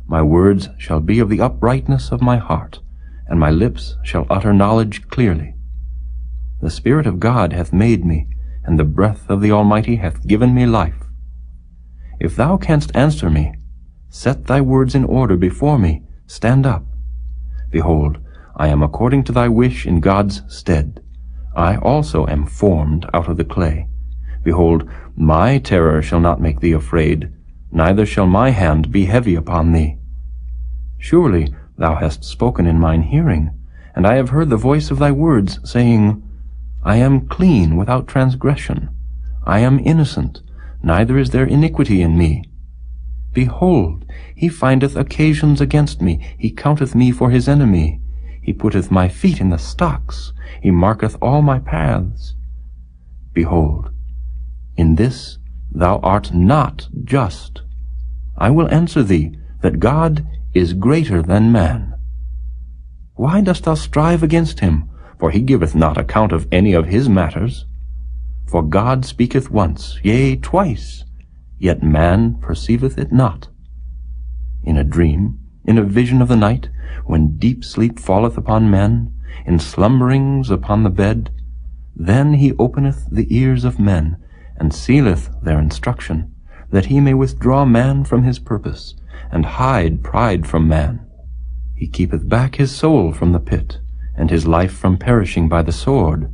My words shall be of the uprightness of my heart, and my lips shall utter knowledge clearly. The Spirit of God hath made me, and the breath of the Almighty hath given me life. If thou canst answer me, set thy words in order before me, stand up. Behold, I am according to thy wish in God's stead. I also am formed out of the clay. Behold, my terror shall not make thee afraid, neither shall my hand be heavy upon thee. Surely thou hast spoken in mine hearing, and I have heard the voice of thy words, saying, I am clean without transgression. I am innocent, neither is there iniquity in me. Behold, he findeth occasions against me, he counteth me for his enemy. He putteth my feet in the stocks, he marketh all my paths. Behold, in this thou art not just. I will answer thee, that God is greater than man. Why dost thou strive against him? For he giveth not account of any of his matters. For God speaketh once, yea, twice, yet man perceiveth it not. In a dream, in a vision of the night, when deep sleep falleth upon men, in slumberings upon the bed, then he openeth the ears of men, and sealeth their instruction, that he may withdraw man from his purpose, and hide pride from man. He keepeth back his soul from the pit, and his life from perishing by the sword.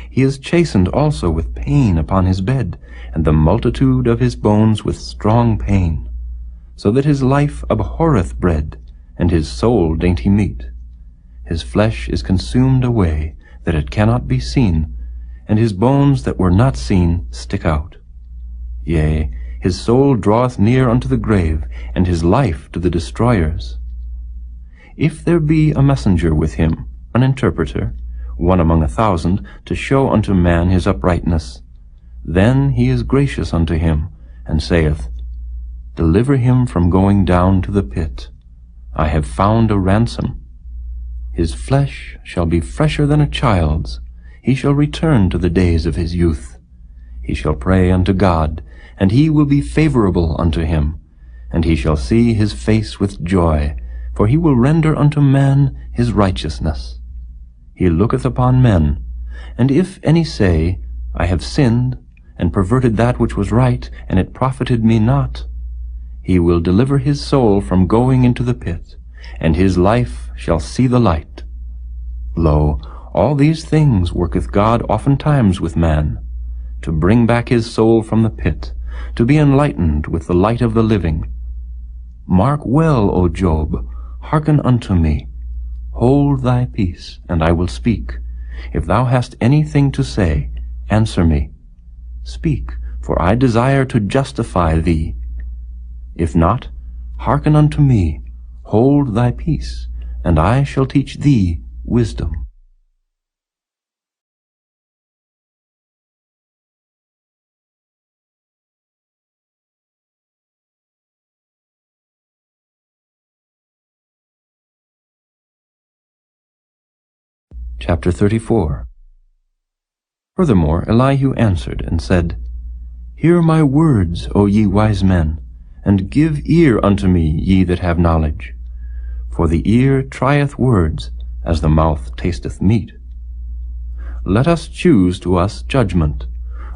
He is chastened also with pain upon his bed, and the multitude of his bones with strong pain, so that his life abhorreth bread, and his soul dainty meat. His flesh is consumed away, that it cannot be seen, and his bones that were not seen stick out. Yea, his soul draweth near unto the grave, and his life to the destroyers. If there be a messenger with him, an interpreter, one among 1,000, to show unto man his uprightness, then he is gracious unto him, and saith, Deliver him from going down to the pit. I have found a ransom. His flesh shall be fresher than a child's. He shall return to the days of his youth. He shall pray unto God, and he will be favorable unto him, and he shall see his face with joy, for he will render unto man his righteousness. He looketh upon men, and if any say, I have sinned, and perverted that which was right, and it profited me not, he will deliver his soul from going into the pit, and his life shall see the light. Lo, all these things worketh God oftentimes with man, to bring back his soul from the pit, to be enlightened with the light of the living. Mark well, O Job, hearken unto me. Hold thy peace, and I will speak. If thou hast anything to say, answer me. Speak, for I desire to justify thee. If not, hearken unto me. Hold thy peace, and I shall teach thee wisdom. Chapter 34. Furthermore Elihu answered and said, Hear my words, O ye wise men, and give ear unto me, ye that have knowledge. For the ear trieth words, as the mouth tasteth meat. Let us choose to us judgment.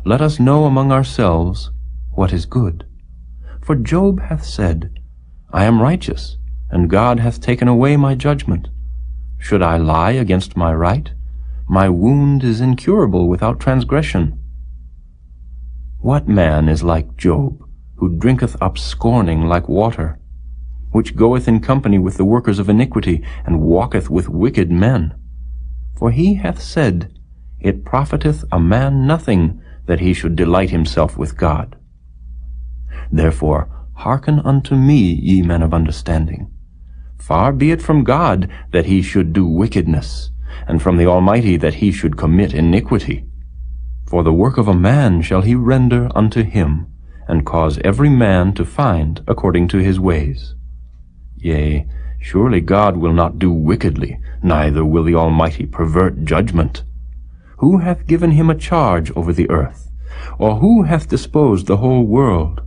Let us know among ourselves what is good. For Job hath said, I am righteous, and God hath taken away my judgment. Should I lie against my right? My wound is incurable without transgression. What man is like Job, who drinketh up scorning like water, which goeth in company with the workers of iniquity, and walketh with wicked men? For he hath said, It profiteth a man nothing that he should delight himself with God. Therefore hearken unto me, ye men of understanding. Far be it from God that he should do wickedness, and from the Almighty that he should commit iniquity. For the work of a man shall he render unto him, and cause every man to find according to his ways. Yea, surely God will not do wickedly, neither will the Almighty pervert judgment. Who hath given him a charge over the earth? Or who hath disposed the whole world?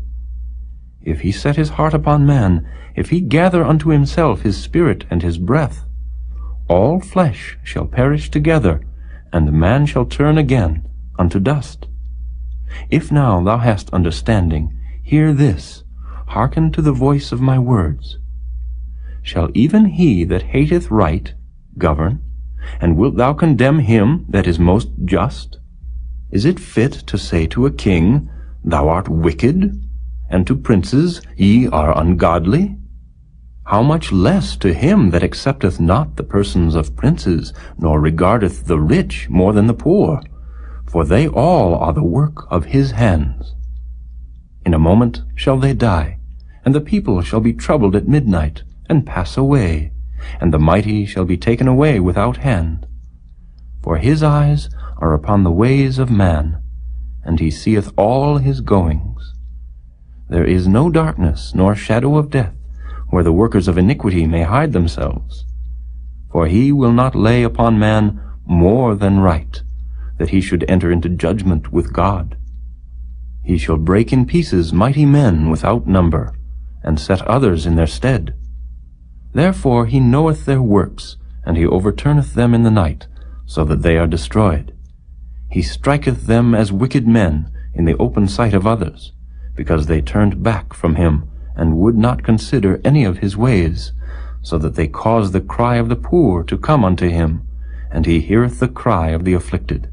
If he set his heart upon man, if he gather unto himself his spirit and his breath, all flesh shall perish together, and man shall turn again unto dust. If now thou hast understanding, hear this, hearken to the voice of my words. Shall even he that hateth right govern? And wilt thou condemn him that is most just? Is it fit to say to a king, Thou art wicked, and to princes, Ye are ungodly? How much less to him that accepteth not the persons of princes, nor regardeth the rich more than the poor? For they all are the work of his hands. In a moment shall they die, and the people shall be troubled at midnight, and pass away, and the mighty shall be taken away without hand. For his eyes are upon the ways of man, and he seeth all his goings. There is no darkness nor shadow of death, where the workers of iniquity may hide themselves. For he will not lay upon man more than right, that he should enter into judgment with God. He shall break in pieces mighty men without number, and set others in their stead. Therefore he knoweth their works, and he overturneth them in the night, so that they are destroyed. He striketh them as wicked men in the open sight of others, because they turned back from him, and would not consider any of his ways, so that they cause the cry of the poor to come unto him, and he heareth the cry of the afflicted.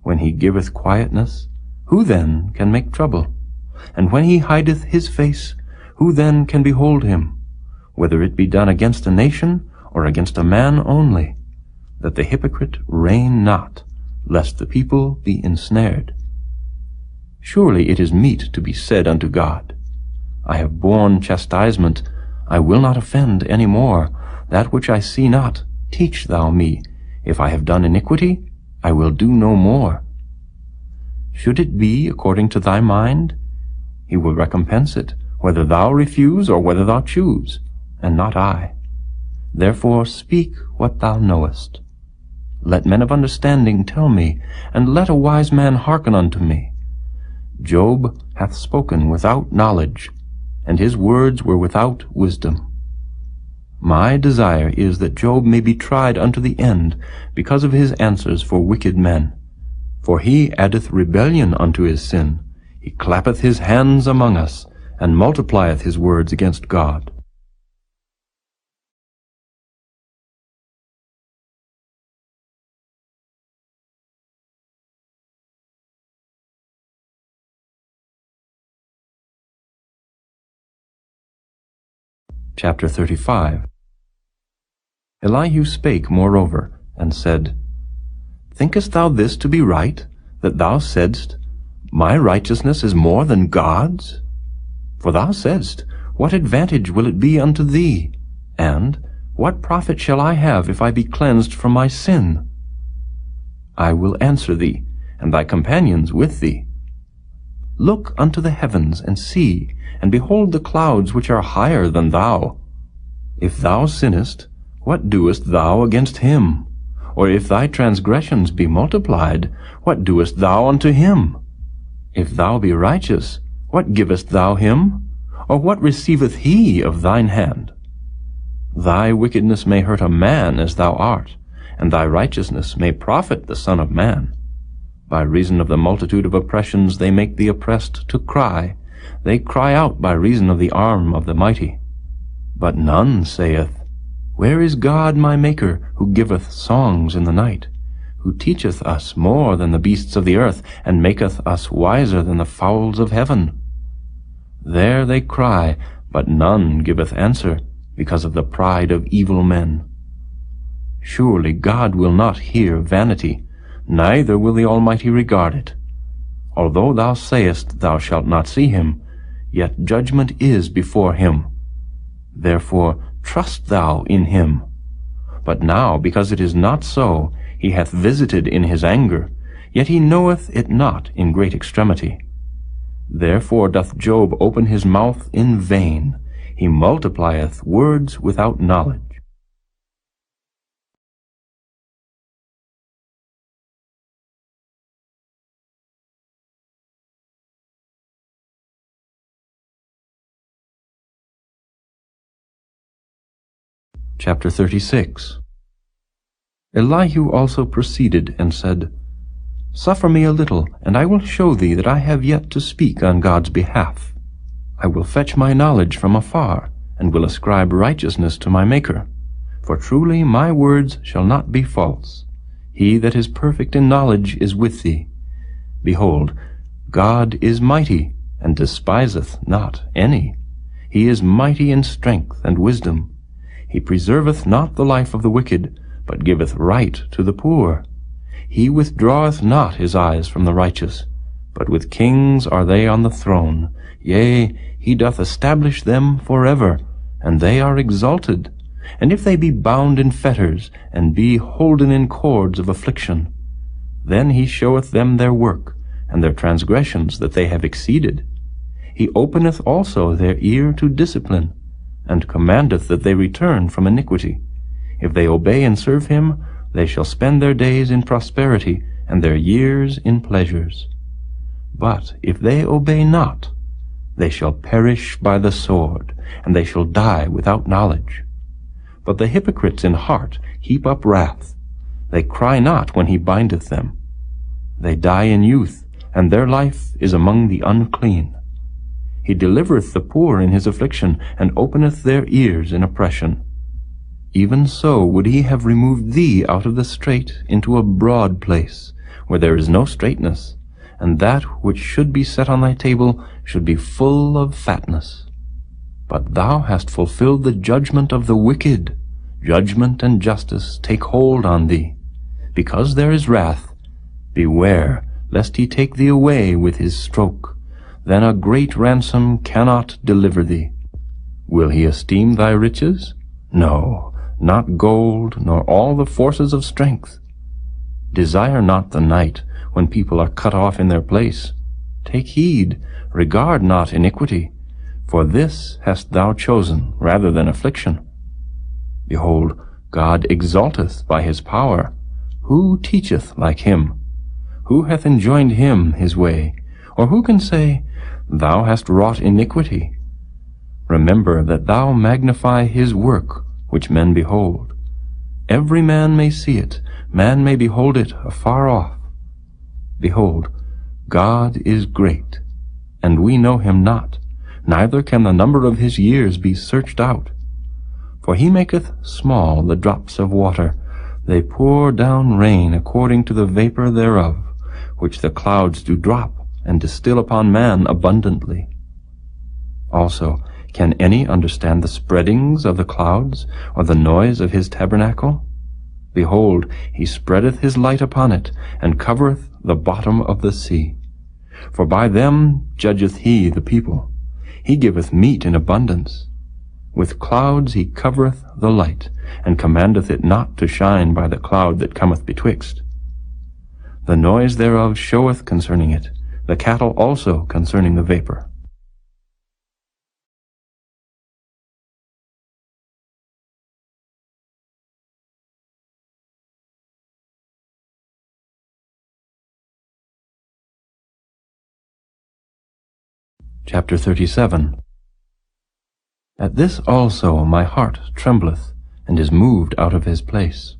When he giveth quietness, who then can make trouble? And when he hideth his face, who then can behold him? Whether it be done against a nation, or against a man only, that the hypocrite reign not, lest the people be ensnared. Surely it is meet to be said unto God, I have borne chastisement, I will not offend any more. That which I see not, teach thou me. If I have done iniquity, I will do no more. Should it be according to thy mind, he will recompense it, whether thou refuse or whether thou choose, and not I. Therefore speak what thou knowest. Let men of understanding tell me, and let a wise man hearken unto me. Job hath spoken without knowledge, and his words were without wisdom. My desire is that Job may be tried unto the end, because of his answers for wicked men. For he addeth rebellion unto his sin. He clappeth his hands among us, and multiplieth his words against God. Chapter 35. Elihu spake moreover, and said, Thinkest thou this to be right, that thou saidst, My righteousness is more than God's? For thou saidst, What advantage will it be unto thee? And, What profit shall I have if I be cleansed from my sin? I will answer thee, and thy companions with thee. Look unto the heavens, and see, and behold the clouds which are higher than thou. If thou sinnest, what doest thou against him? Or if thy transgressions be multiplied, what doest thou unto him? If thou be righteous, what givest thou him? Or what receiveth he of thine hand? Thy wickedness may hurt a man as thou art, and thy righteousness may profit the Son of Man. By reason of the multitude of oppressions they make the oppressed to cry. They cry out by reason of the arm of the mighty. But none saith, Where is God my Maker, who giveth songs in the night, who teacheth us more than the beasts of the earth, and maketh us wiser than the fowls of heaven? There they cry, but none giveth answer, because of the pride of evil men. Surely God will not hear vanity, neither will the Almighty regard it. Although thou sayest thou shalt not see him, yet judgment is before him. Therefore trust thou in him. But now, because it is not so, he hath visited in his anger, yet he knoweth it not in great extremity. Therefore doth Job open his mouth in vain. He multiplieth words without knowledge. Chapter 36. Elihu also proceeded and said, Suffer me a little, and I will show thee that I have yet to speak on God's behalf. I will fetch my knowledge from afar, and will ascribe righteousness to my Maker. For truly my words shall not be false. He that is perfect in knowledge is with thee. Behold, God is mighty, and despiseth not any. He is mighty in strength and wisdom. He preserveth not the life of the wicked, but giveth right to the poor. He withdraweth not his eyes from the righteous, But with kings are they on the throne. Yea, he doth establish them forever, and they are exalted. And if they be bound in fetters, and be holden in cords of affliction, then he showeth them their work, and their transgressions that they have exceeded. He openeth also their ear to discipline, and commandeth that they return from iniquity. If they obey and serve him, they shall spend their days in prosperity, and their years in pleasures. But if they obey not, they shall perish by the sword, and they shall die without knowledge. But the hypocrites in heart heap up wrath. They cry not when he bindeth them. They die in youth, and their life is among the unclean. He delivereth the poor in his affliction, and openeth their ears in oppression. Even so would he have removed thee out of the strait into a broad place, where there is no straightness, and that which should be set on thy table should be full of fatness. But thou hast fulfilled the judgment of the wicked. Judgment and justice take hold on thee. Because there is wrath, beware lest he take thee away with his stroke. Then a great ransom cannot deliver thee. Will he esteem thy riches? No, not gold, nor all the forces of strength. Desire not the night, when people are cut off in their place. Take heed, regard not iniquity, for this hast thou chosen rather than affliction. Behold, God exalteth by his power. Who teacheth like him? Who hath enjoined him his way? Or who can say, Thou hast wrought iniquity? Remember that thou magnify his work, which men behold. Every man may see it, man may behold it afar off. Behold, God is great, and we know him not, neither can the number of his years be searched out. For he maketh small the drops of water, they pour down rain according to the vapor thereof, which the clouds do drop, and distill upon man abundantly. Also, can any understand the spreadings of the clouds, or the noise of his tabernacle? Behold, he spreadeth his light upon it, and covereth the bottom of the sea. For by them judgeth he the people. He giveth meat in abundance. With clouds he covereth the light, and commandeth it not to shine by the cloud that cometh betwixt. The noise thereof showeth concerning it, the cattle also concerning the vapor. Chapter 37. At this also my heart trembleth, and is moved out of his place.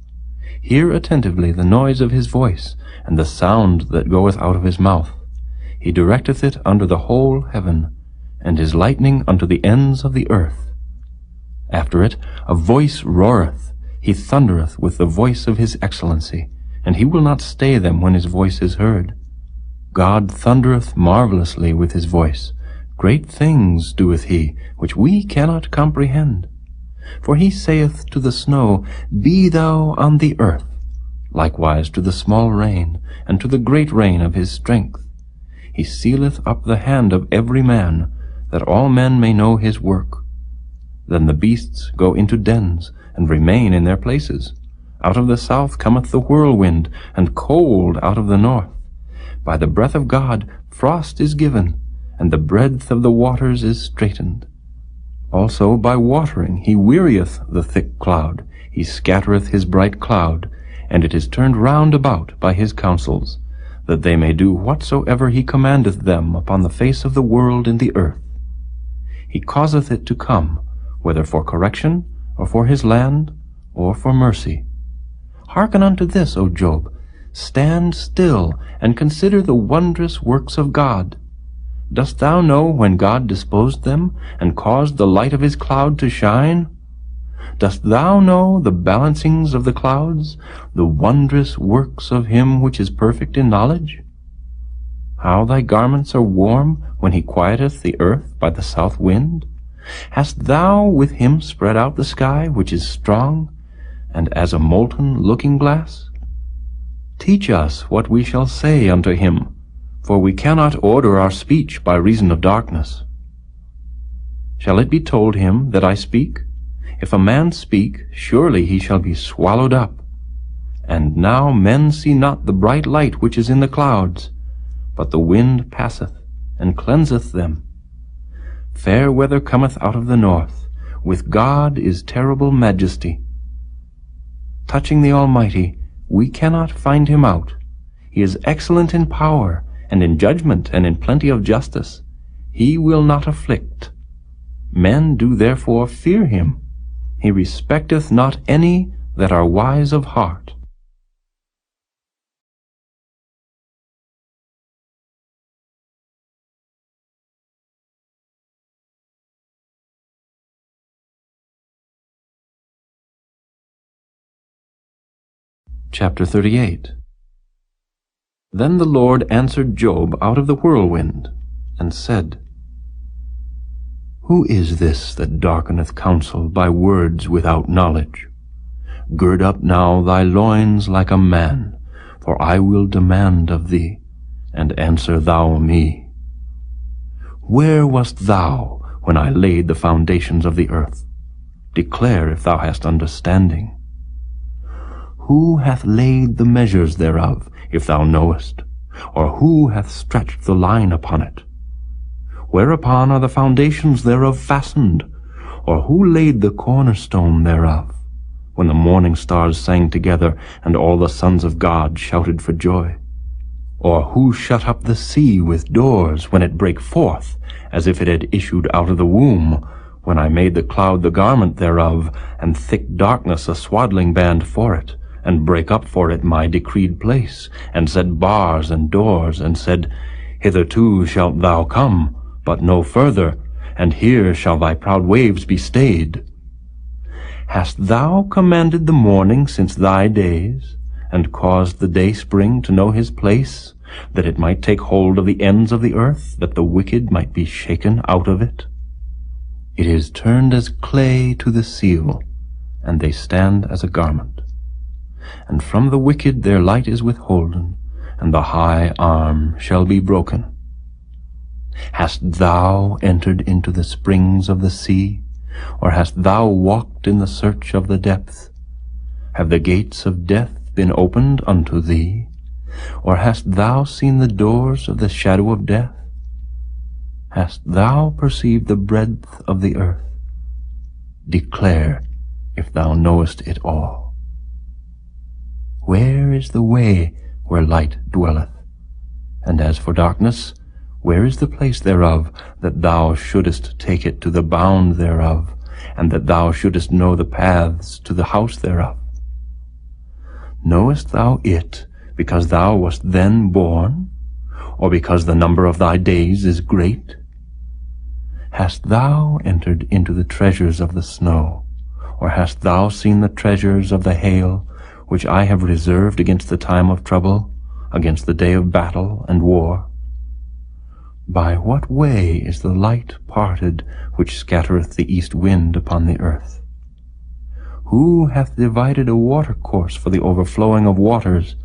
Hear attentively the noise of his voice, and the sound that goeth out of his mouth. He directeth it under the whole heaven, and his lightning unto the ends of the earth. After it a voice roareth, he thundereth with the voice of his excellency, and he will not stay them when his voice is heard. God thundereth marvelously with his voice. Great things doeth he, which we cannot comprehend. For he saith to the snow, Be thou on the earth, likewise to the small rain, and to the great rain of his strength. He sealeth up the hand of every man, that all men may know his work. Then the beasts go into dens, and remain in their places. Out of the south cometh the whirlwind, and cold out of the north. By the breath of God frost is given, and the breadth of the waters is straitened. Also by watering he wearieth the thick cloud, he scattereth his bright cloud, and it is turned round about by his counsels, that they may do whatsoever he commandeth them upon the face of the world in the earth. He causeth it to come, whether for correction, or for his land, or for mercy. Hearken unto this, O Job. Stand still, and consider the wondrous works of God. Dost thou know when God disposed them, and caused the light of his cloud to shine? Dost thou know the balancings of the clouds, the wondrous works of him which is perfect in knowledge? How thy garments are warm when he quieteth the earth by the south wind? Hast thou with him spread out the sky, which is strong, and as a molten looking-glass? Teach us what we shall say unto him, For we cannot order our speech by reason of darkness. Shall it be told him that I speak? If a man speak, surely he shall be swallowed up. And now men see not the bright light which is in the clouds, but the wind passeth, and cleanseth them. Fair weather cometh out of the north. With God is terrible majesty. Touching the Almighty, we cannot find him out. He is excellent in power, and in judgment, and in plenty of justice. He will not afflict. Men do therefore fear him. He respecteth not any that are wise of heart. Chapter 38. Then the Lord answered Job out of the whirlwind, and said, Who is this that darkeneth counsel by words without knowledge? Gird up now thy loins like a man, for I will demand of thee, and answer thou me. Where wast thou when I laid the foundations of the earth? Declare if thou hast understanding. Who hath laid the measures thereof, if thou knowest? Or who hath stretched the line upon it? Whereupon are the foundations thereof fastened? Or who laid the cornerstone thereof? When the morning stars sang together, and all the sons of God shouted for joy? Or who shut up the sea with doors, when it brake forth, as if it had issued out of the womb, when I made the cloud the garment thereof, and thick darkness a swaddling band for it, and brake up for it my decreed place, and set bars and doors, and said, Hitherto shalt thou come, but no further, and here shall thy proud waves be stayed. Hast thou commanded the morning since thy days, and caused the day spring to know his place, that it might take hold of the ends of the earth, that the wicked might be shaken out of it? It is turned as clay to the seal, and they stand as a garment. And from the wicked their light is withholden, and the high arm shall be broken. Hast thou entered into the springs of the sea, or hast thou walked in the search of the depth? Have the gates of death been opened unto thee, or hast thou seen the doors of the shadow of death? Hast thou perceived the breadth of the earth? Declare if thou knowest it all. Where is the way where light dwelleth? And as for darkness, where is the place thereof, that thou shouldest take it to the bound thereof, and that thou shouldest know the paths to the house thereof? Knowest thou it because thou wast then born, or because the number of thy days is great? Hast thou entered into the treasures of the snow, or hast thou seen the treasures of the hail, which I have reserved against the time of trouble, against the day of battle and war? By what way is the light parted, which scattereth the east wind upon the earth? Who hath divided a watercourse for the overflowing of waters,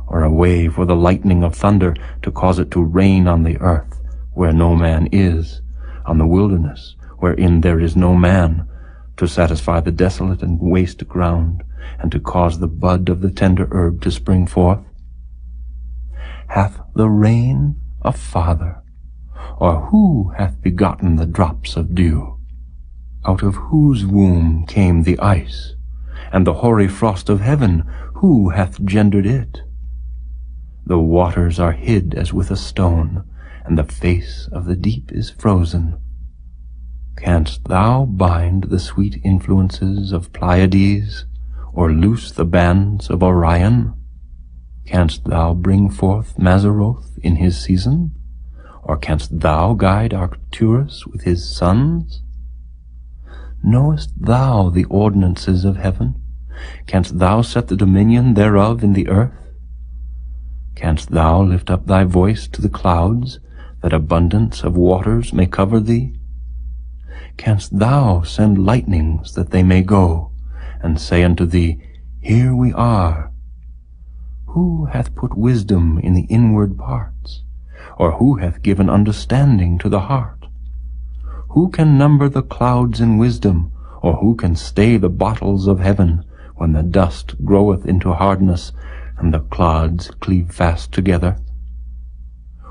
or a way for the lightning of thunder, to cause it to rain on the earth, where no man is, on the wilderness, wherein there is no man, to satisfy the desolate and waste ground, and to cause the bud of the tender herb to spring forth? Hath the rain a father, or who hath begotten the drops of dew? Out of whose womb came the ice, and the hoary frost of heaven, who hath gendered it? The waters are hid as with a stone, and the face of the deep is frozen. Canst thou bind the sweet influences of Pleiades, or loose the bands of Orion? Canst thou bring forth Mazzaroth in his season? Or canst thou guide Arcturus with his sons? Knowest thou the ordinances of heaven? Canst thou set the dominion thereof in the earth? Canst thou lift up thy voice to the clouds, that abundance of waters may cover thee? Canst thou send lightnings that they may go, and say unto thee, Here we are? Who hath put wisdom in the inward parts? Or who hath given understanding to the heart? Who can number the clouds in wisdom, or who can stay the bottles of heaven, when the dust groweth into hardness, and the clods cleave fast together?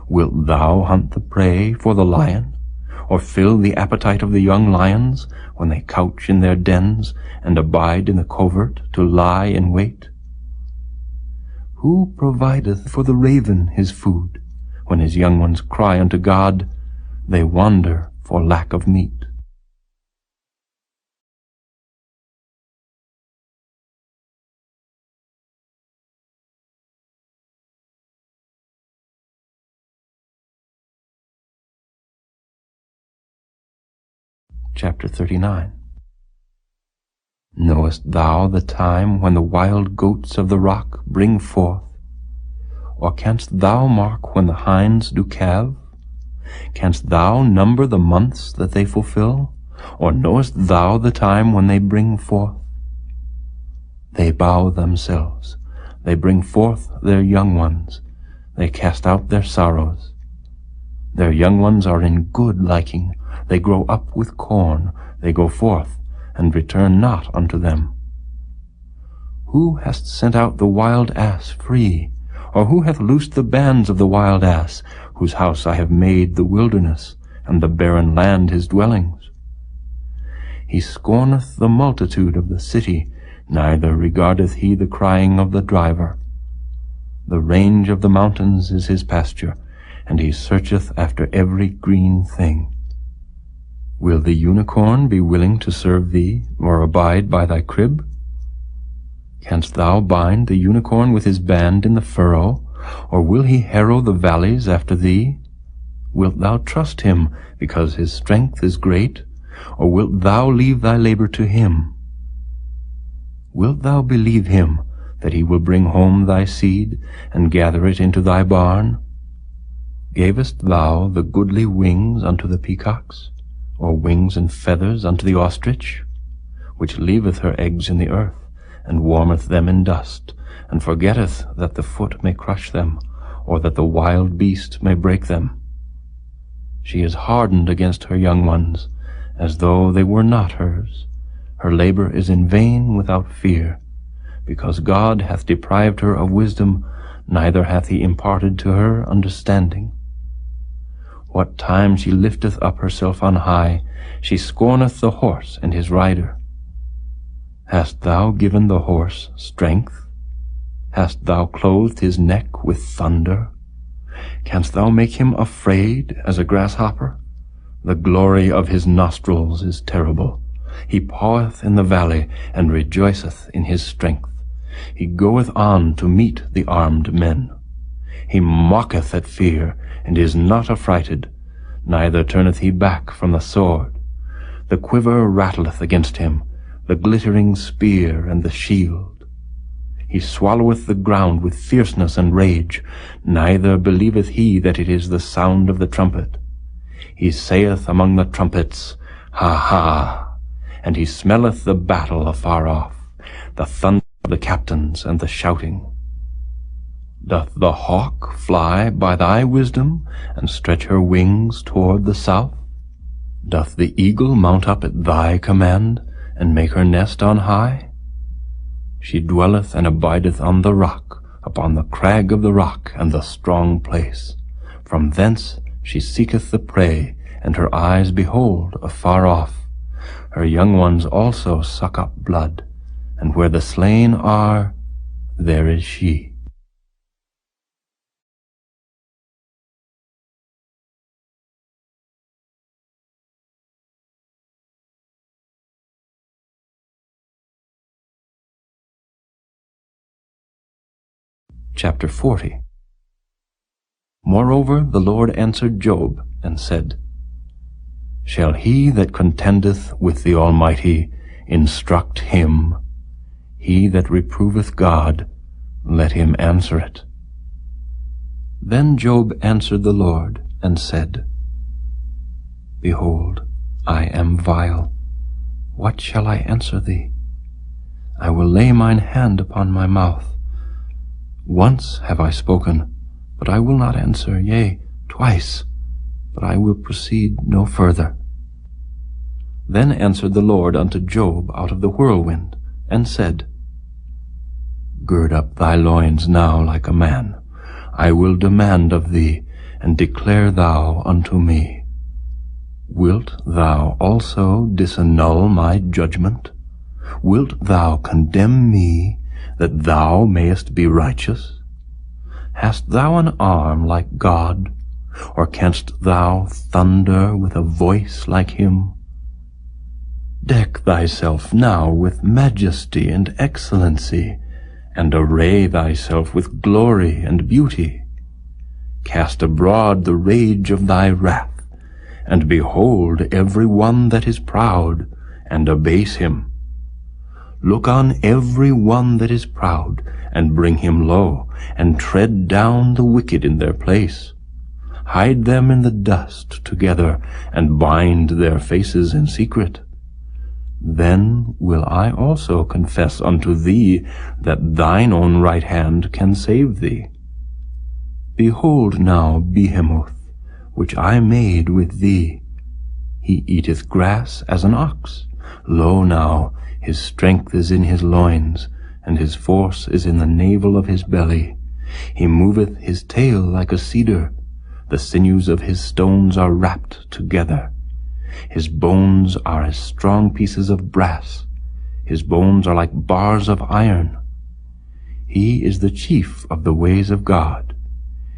Wilt thou hunt the prey for the lion, or fill the appetite of the young lions, when they couch in their dens, and abide in the covert to lie in wait? Who provideth for the raven his food? When his young ones cry unto God, they wander for lack of meat. Chapter 39. Knowest thou the time when the wild goats of the rock bring forth? Or canst thou mark when the hinds do calve? Canst thou number the months that they fulfill? Or knowest thou the time when they bring forth? They bow themselves, they bring forth their young ones, they cast out their sorrows. Their young ones are in good liking, they grow up with corn, they go forth, and return not unto them. Who hast sent out the wild ass free? Or who hath loosed the bands of the wild ass, whose house I have made the wilderness, and the barren land his dwellings? He scorneth the multitude of the city, neither regardeth he the crying of the driver. The range of the mountains is his pasture, and he searcheth after every green thing. Will the unicorn be willing to serve thee, or abide by thy crib? Canst thou bind the unicorn with his band in the furrow, or will he harrow the valleys after thee? Wilt thou trust him, because his strength is great, or wilt thou leave thy labor to him? Wilt thou believe him, that he will bring home thy seed, and gather it into thy barn? Gavest thou the goodly wings unto the peacocks, or wings and feathers unto the ostrich, which leaveth her eggs in the earth, and warmeth them in dust, and forgetteth that the foot may crush them, or that the wild beast may break them? She is hardened against her young ones, as though they were not hers. Her labor is in vain without fear, because God hath deprived her of wisdom, neither hath he imparted to her understanding. What time she lifteth up herself on high, she scorneth the horse and his rider. Hast thou given the horse strength? Hast thou clothed his neck with thunder? Canst thou make him afraid as a grasshopper? The glory of his nostrils is terrible. He paweth in the valley, and rejoiceth in his strength. He goeth on to meet the armed men. He mocketh at fear, and is not affrighted, neither turneth he back from the sword. The quiver rattleth against him, the glittering spear and the shield. He swalloweth the ground with fierceness and rage, neither believeth he that it is the sound of the trumpet. He saith among the trumpets, Ha ha! And he smelleth the battle afar off, the thunder of the captains and the shouting. Doth the hawk fly by thy wisdom, and stretch her wings toward the south? Doth the eagle mount up at thy command, and make her nest on high? She dwelleth and abideth on the rock, upon the crag of the rock and the strong place. From thence she seeketh the prey, and her eyes behold afar off. Her young ones also suck up blood, and where the slain are, there is she. Chapter 40. Moreover the Lord answered Job, and said, Shall he that contendeth with the Almighty instruct him? He that reproveth God, let him answer it. Then Job answered the Lord, and said, Behold, I am vile. What shall I answer thee? I will lay mine hand upon my mouth. Once have I spoken, but I will not answer, yea, twice, but I will proceed no further. Then answered the Lord unto Job out of the whirlwind, and said, Gird up thy loins now like a man. I will demand of thee, and declare thou unto me. Wilt thou also disannul my judgment? Wilt thou condemn me, that thou mayest be righteous? Hast thou an arm like God, or canst thou thunder with a voice like him? Deck thyself now with majesty and excellency, and array thyself with glory and beauty. Cast abroad the rage of thy wrath, and behold every one that is proud, and abase him. Look on every one that is proud, and bring him low, and tread down the wicked in their place. Hide them in the dust together, and bind their faces in secret. Then will I also confess unto thee that thine own right hand can save thee. Behold now Behemoth, which I made with thee. He eateth grass as an ox. Lo now, his strength is in his loins, and his force is in the navel of his belly. He moveth his tail like a cedar. The sinews of his stones are wrapped together. His bones are as strong pieces of brass. His bones are like bars of iron. He is the chief of the ways of God.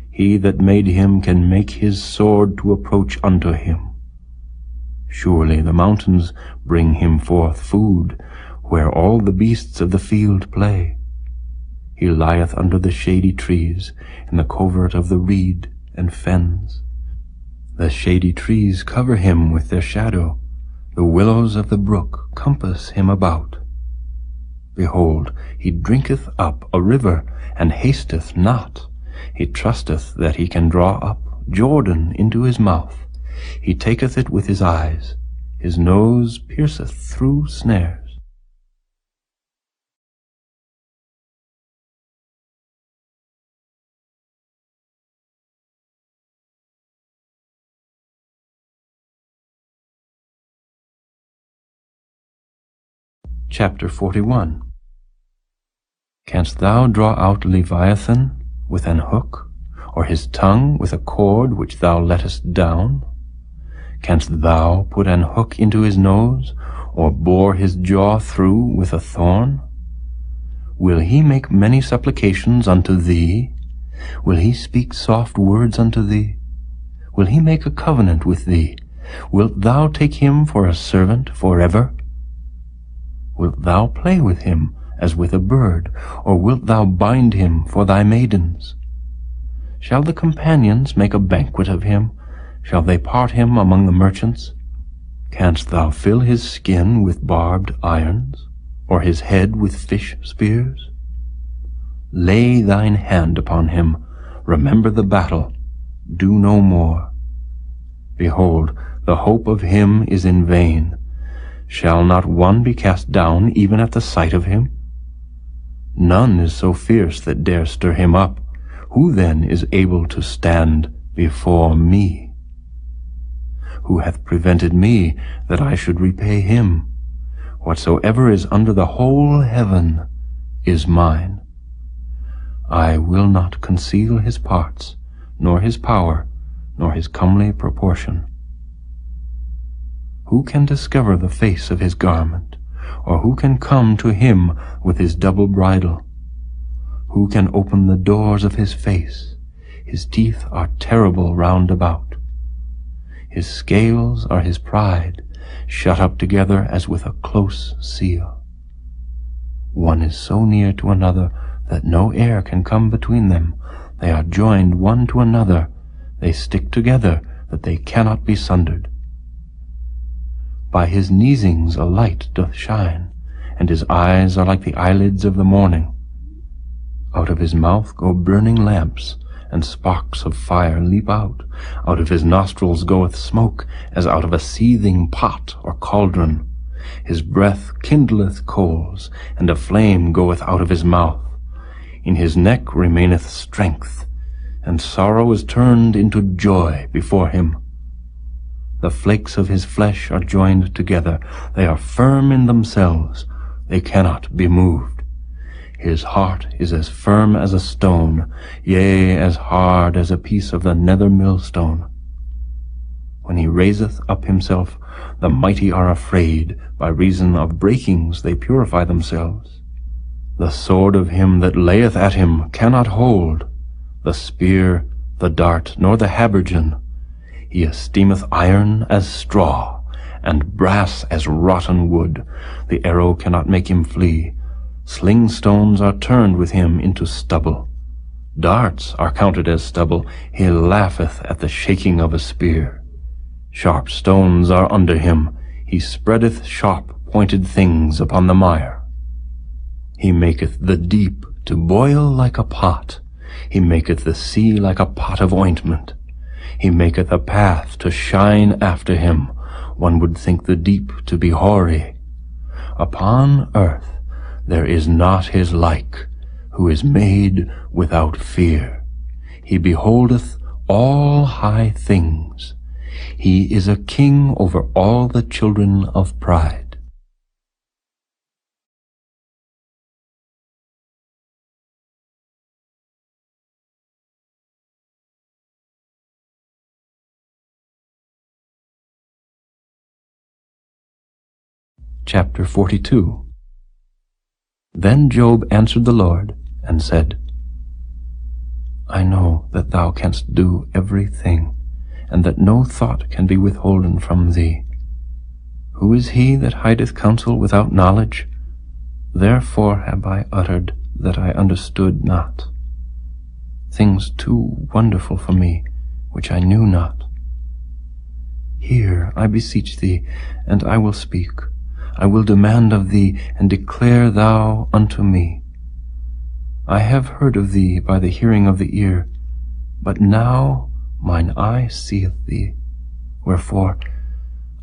He that made him can make his sword to approach unto him. Surely the mountains bring him forth food, where all the beasts of the field play. He lieth under the shady trees, in the covert of the reed and fens. The shady trees cover him with their shadow. The willows of the brook compass him about. Behold, he drinketh up a river, and hasteth not. He trusteth that he can draw up Jordan into his mouth. He taketh it with his eyes. His nose pierceth through snares. Chapter 41. Canst thou draw out Leviathan with an hook, or his tongue with a cord which thou lettest down? Canst thou put an hook into his nose, or bore his jaw through with a thorn? Will he make many supplications unto thee? Will he speak soft words unto thee? Will he make a covenant with thee? Wilt thou take him for a servant forever? Wilt thou play with him as with a bird, or wilt thou bind him for thy maidens? Shall the companions make a banquet of him? Shall they part him among the merchants? Canst thou fill his skin with barbed irons, or his head with fish spears? Lay thine hand upon him, remember the battle, do no more. Behold, the hope of him is in vain. Shall not one be cast down even at the sight of him? None is so fierce that dare stir him up. Who then is able to stand before me? Who hath prevented me that I should repay him? Whatsoever is under the whole heaven is mine. I will not conceal his parts, nor his power, nor his comely proportion. Who can discover the face of his garment, or who can come to him with his double bridle? Who can open the doors of his face? His teeth are terrible round about. His scales are his pride, shut up together as with a close seal. One is so near to another that no air can come between them. They are joined one to another. They stick together that they cannot be sundered. By his neesings a light doth shine, and his eyes are like the eyelids of the morning. Out of his mouth go burning lamps, and sparks of fire leap out. Out of his nostrils goeth smoke, as out of a seething pot or cauldron. His breath kindleth coals, and a flame goeth out of his mouth. In his neck remaineth strength. and sorrow is turned into joy before him. The flakes of his flesh are joined together. They are firm in themselves. They cannot be moved. His heart is as firm as a stone, yea, as hard as a piece of the nether millstone. When he raiseth up himself, the mighty are afraid. By reason of breakings they purify themselves. The sword of him that layeth at him cannot hold, the spear, the dart, nor the habergeon. He esteemeth iron as straw, and brass as rotten wood. The arrow cannot make him flee. Sling stones are turned with him into stubble. Darts are counted as stubble. He laugheth at the shaking of a spear. Sharp stones are under him. He spreadeth sharp-pointed things upon the mire. He maketh the deep to boil like a pot. He maketh the sea like a pot of ointment. He maketh a path to shine after him. One would think the deep to be hoary. Upon earth there is not his like, who is made without fear. He beholdeth all high things. He is a king over all the children of pride. Chapter 42. Then Job answered the Lord, and said, I know that thou canst do everything, and that no thought can be withholden from thee. Who is he that hideth counsel without knowledge? Therefore have I uttered that I understood not. Things too wonderful for me, which I knew not. Hear, I beseech thee, and I will speak. I will demand of thee, and declare thou unto me. I have heard of thee by the hearing of the ear, but now mine eye seeth thee. Wherefore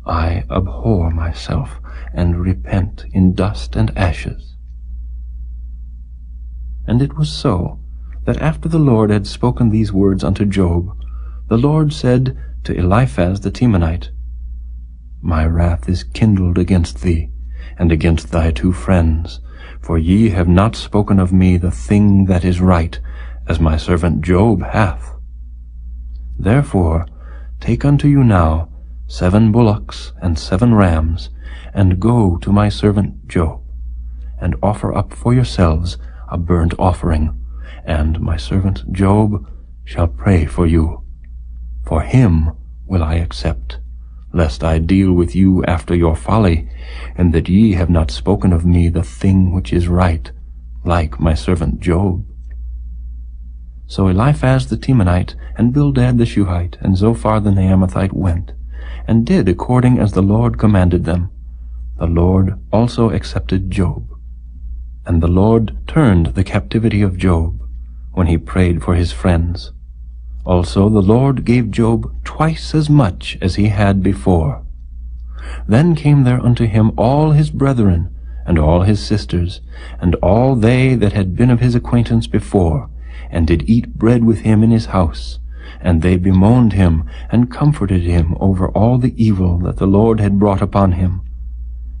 I abhor myself, and repent in dust and ashes. And it was so, that after the Lord had spoken these words unto Job, the Lord said to Eliphaz the Temanite, My wrath is kindled against thee, and against thy two friends, for ye have not spoken of me the thing that is right, as my servant Job hath. Therefore take unto you now 7 bullocks and 7 rams, and go to my servant Job, and offer up for yourselves a burnt offering, and my servant Job shall pray for you. For him will I accept, lest I deal with you after your folly, and that ye have not spoken of me the thing which is right, like my servant Job. So Eliphaz the Temanite, and Bildad the Shuhite, and Zophar the Naamathite went, and did according as the Lord commanded them. The Lord also accepted Job. And the Lord turned the captivity of Job, when he prayed for his friends. Also the Lord gave Job twice as much as he had before. Then came there unto him all his brethren, and all his sisters, and all they that had been of his acquaintance before, and did eat bread with him in his house. And they bemoaned him, and comforted him over all the evil that the Lord had brought upon him.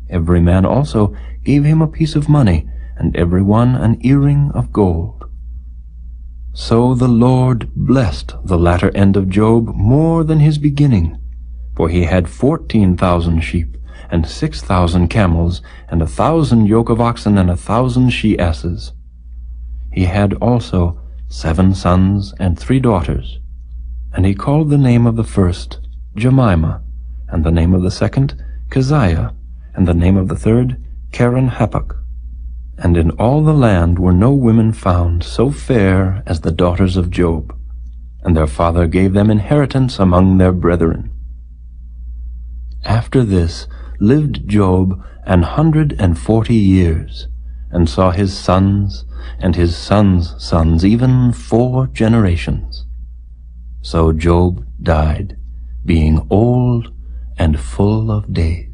Every man also gave him a piece of money, and every one an earring of gold. So the Lord blessed the latter end of Job more than his beginning, for he had 14,000 sheep, and 6,000 camels, and 1,000 yoke of oxen, and 1,000 she-asses. He had also 7 sons and 3 daughters, and he called the name of the first Jemimah, and the name of the second Keziah, and the name of the third Keren-Happuch. And in all the land were no women found so fair as the daughters of Job, and their father gave them inheritance among their brethren. After this lived Job 140 years, and saw his sons and his sons' sons, even 4 generations. So Job died, being old and full of days.